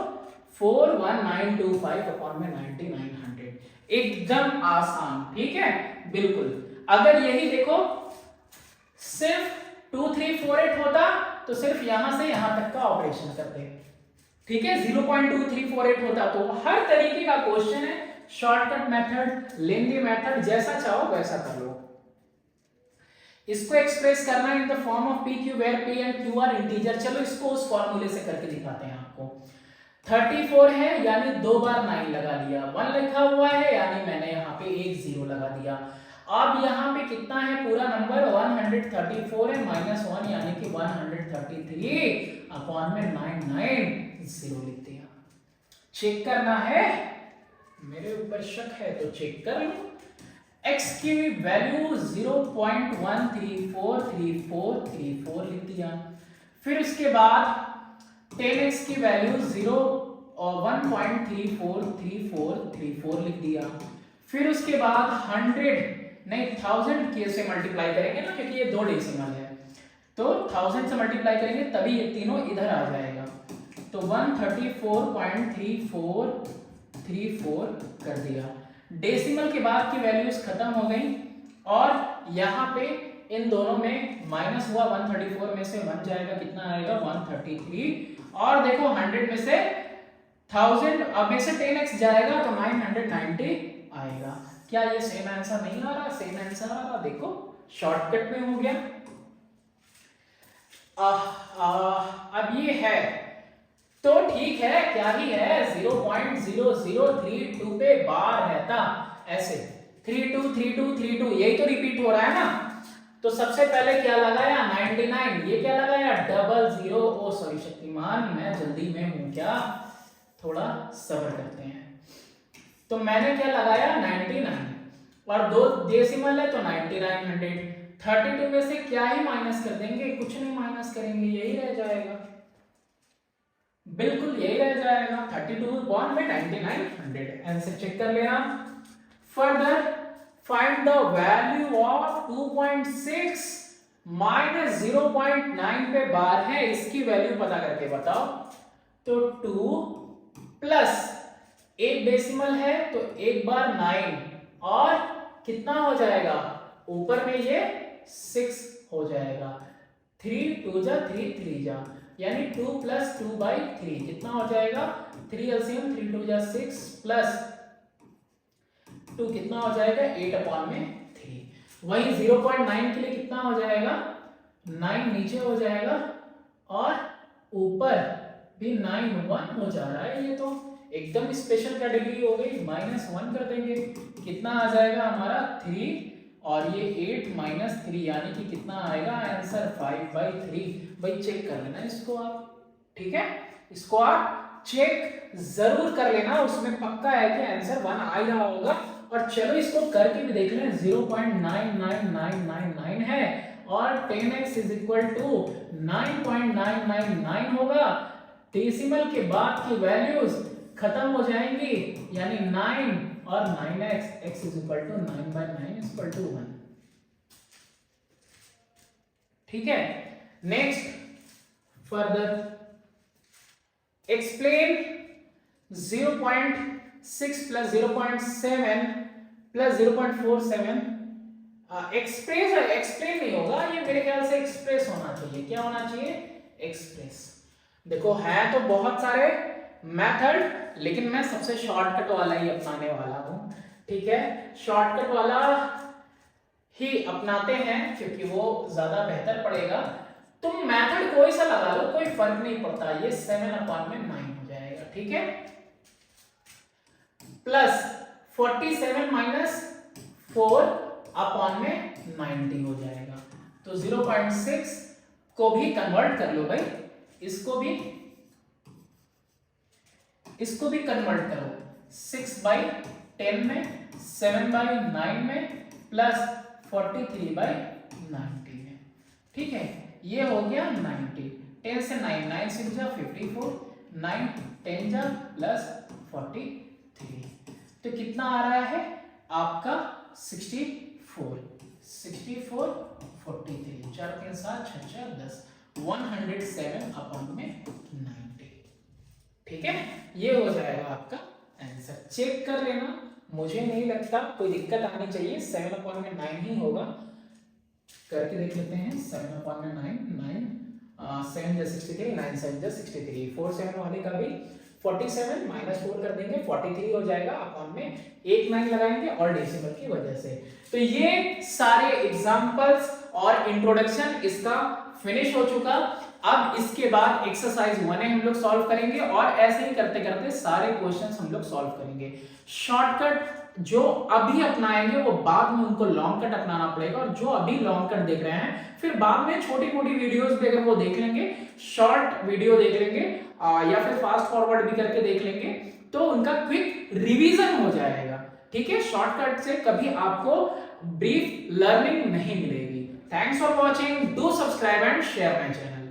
41925 अपॉन में 9900। एकदम आसान, ठीक है, बिल्कुल। अगर यही देखो सिर्फ 2348 होता तो सिर्फ यहां से यहां तक का ऑपरेशन करते, ठीक है। 0.2348 होता तो हर तरीके का क्वेश्चन है, शॉर्टकट मेथड, लेंदी मेथड, जैसा चाहो वैसा कर लो। इसको एक्सप्रेस करना in the form of P Q where P and Q are integer. चलो इसको उस फॉर्मूले से करके दिखाते हैं आपको। 34 है यानी 2 बार 9 लगा लिया, 1 लिखा हुआ है यानी मैंने यहाँ पे एक 0 लगा दिया। अब यहाँ पे कितना है पूरा नंबर, 134 है, -1 यानी कि 133 अपॉन में 99 0 लिख दिया। चेक करना है, मेरे ऊपर शक है तो चेक कर लो। x की वैल्यू 0.1343434 लिख दिया। फिर उसके बाद 10x की वैल्यू 1.343434 लिख दिया। फिर उसके बाद 100 नहीं 1000 के से मल्टीप्लाई करेंगे ना, क्योंकि ये 2 डेसिमल है, तो 1000 से मल्टीप्लाई करेंगे तभी ये तीनों इधर आ जाएगा। तो 134.3434 कर दिया। डेसिमल के बाद की वैल्यूज खत्म हो गई, और यहाँ पे इन दोनों में माइनस हुआ, 134 में से 1 जाएगा, कितना आएगा 133। और देखो 100 में से 1000 अब में से 10x जाएगा तो 990 आएगा। क्या ये सेम आंसर नहीं आ रहा? सेम आंसर आ रहा, देखो शॉर्टकट में हो गया। अब ये है तो ठीक है, क्या ही है, 0.0032 पे बार रहता ऐसे 323232, यही तो रिपीट हो रहा है ना। तो सबसे पहले क्या लगाया 99, ये क्या लगाया 00। ओ सॉरी शक्तिमान, मैं जल्दी में हूं क्या, थोड़ा सब्र करते हैं। तो मैंने क्या लगाया 99, और 2 डेसिमल है तो 9900। 32 में से क्या ही माइनस कर देंगे, कुछ नहीं माइनस करेंगे, यही रह जाएगा, बिल्कुल यही रह जाएगा। 32 बॉन्ड में 9900, आंसर चेक कर लेना। Further find the value of 2.6 minus 0.9 पे बार है, इसकी वैल्यू पता करके बताओ। तो 2 प्लस एक डेसिमल है तो एक बार 9, और कितना हो जाएगा, ऊपर में ये 6 हो जाएगा। 3 2 जा 3 3 जा, यानी 2 प्लस 2/3 कितना हो जाएगा, 3 एलसीएम 3 2 जा 6 प्लस 2 कितना हो जाएगा 8 अपॉन में 3। वही 0.9 के लिए कितना हो जाएगा, 9 नीचे हो जाएगा, और ऊपर भी 9 1 हो जा रहा है। ये तो एकदम स्पेशल कैटेगरी हो गई, -1 कर देंगे, कितना आ जाएगा हमारा 3, और ये 8 - 3 यानी कि कितना आएगा आंसर 5/3। भाई चेक कर लेना इसको आप, ठीक है, इसको आप चेक जरूर कर लेना, उसमें पक्का है कि आंसर 1 आ ही रहा होगा। और चलो इसको करके भी देख लें, 0.99999 है, और 10x = 9.999 होगा। डेसिमल के बाद की वैल्यूज खत्म हो जाएंगी, यानी 9 और 9x, x = 9/9 = 1, ठीक है। Next further explain 0.6 + 0.7 + 0.47। एक्सप्लेन नहीं होगा ये, मेरे ख्याल से एक्सप्रेस होना चाहिए। क्या होना चाहिए, एक्सप्रेस। देखो है तो बहुत सारे मेथड, लेकिन मैं सबसे शॉर्टकट वाला ही अपनाने वाला हूं, ठीक है। शॉर्टकट वाला ही अपनाते हैं क्योंकि वो ज्यादा बेहतर पड़ेगा। तुम मेथड कोई सा लगा लो, कोई फर्क नहीं पड़ता, ये 7/9 हो जाएगा, ठीक है। प्लस 47 - 4 अपॉन में 90 हो जाएगा। तो 0.6 को भी कन्वर्ट कर लो भाई, इसको भी कन्वर्ट करो 6/10 में, 7/9 में, प्लस 43/90 में। ठीक है, ये हो गया 90। 10 से 9, 9 से जा 54, 9 10 जा प्लस 43, तो कितना आ रहा है आपका 64, 43, 4 3 7 6 4 10, 107/90। ठीक है, ये हो जाएगा आपका आंसर। चेक कर लेना, मुझे नहीं लगता कोई दिक्कत आनी चाहिए, 7/9 ही होगा। करके देख लेते हैं, 7/9, 9 7 जा 63, 9 7 जा 63, 47 वाले का भी 47 -4 कर देंगे, 43 हो जाएगा। अपॉन में एक 9 लगाएंगे और डेसिमल की वजह से। तो ये सारे एग्जांपल्स और इंट्रोडक्शन इसका फिनिश हो चुका। अब इसके बाद एक्सरसाइज 1 हम लोग सॉल्व करेंगे और ऐसे ही करते करते सारे क्वेश्चंस हम लोग सॉल्व करेंगे। शॉर्टकट जो अभी अपनाएंगे वो बाद में उनको लॉन्ग कट अपनाना पड़ेगा, और जो अभी लॉन्ग कट देख रहे हैं फिर बाद में छोटी मोटी वीडियोस भी अगर वो देख लेंगे, शॉर्ट वीडियो देख लेंगे या फिर फास्ट फॉरवर्ड भी करके देख लेंगे, तो उनका क्विक रिवीजन हो जाएगा। ठीक है, शॉर्टकट से कभी आपको ब्रीफ लर्निंग नहीं मिलेगी। Thanks for watching, do subscribe and share my channel.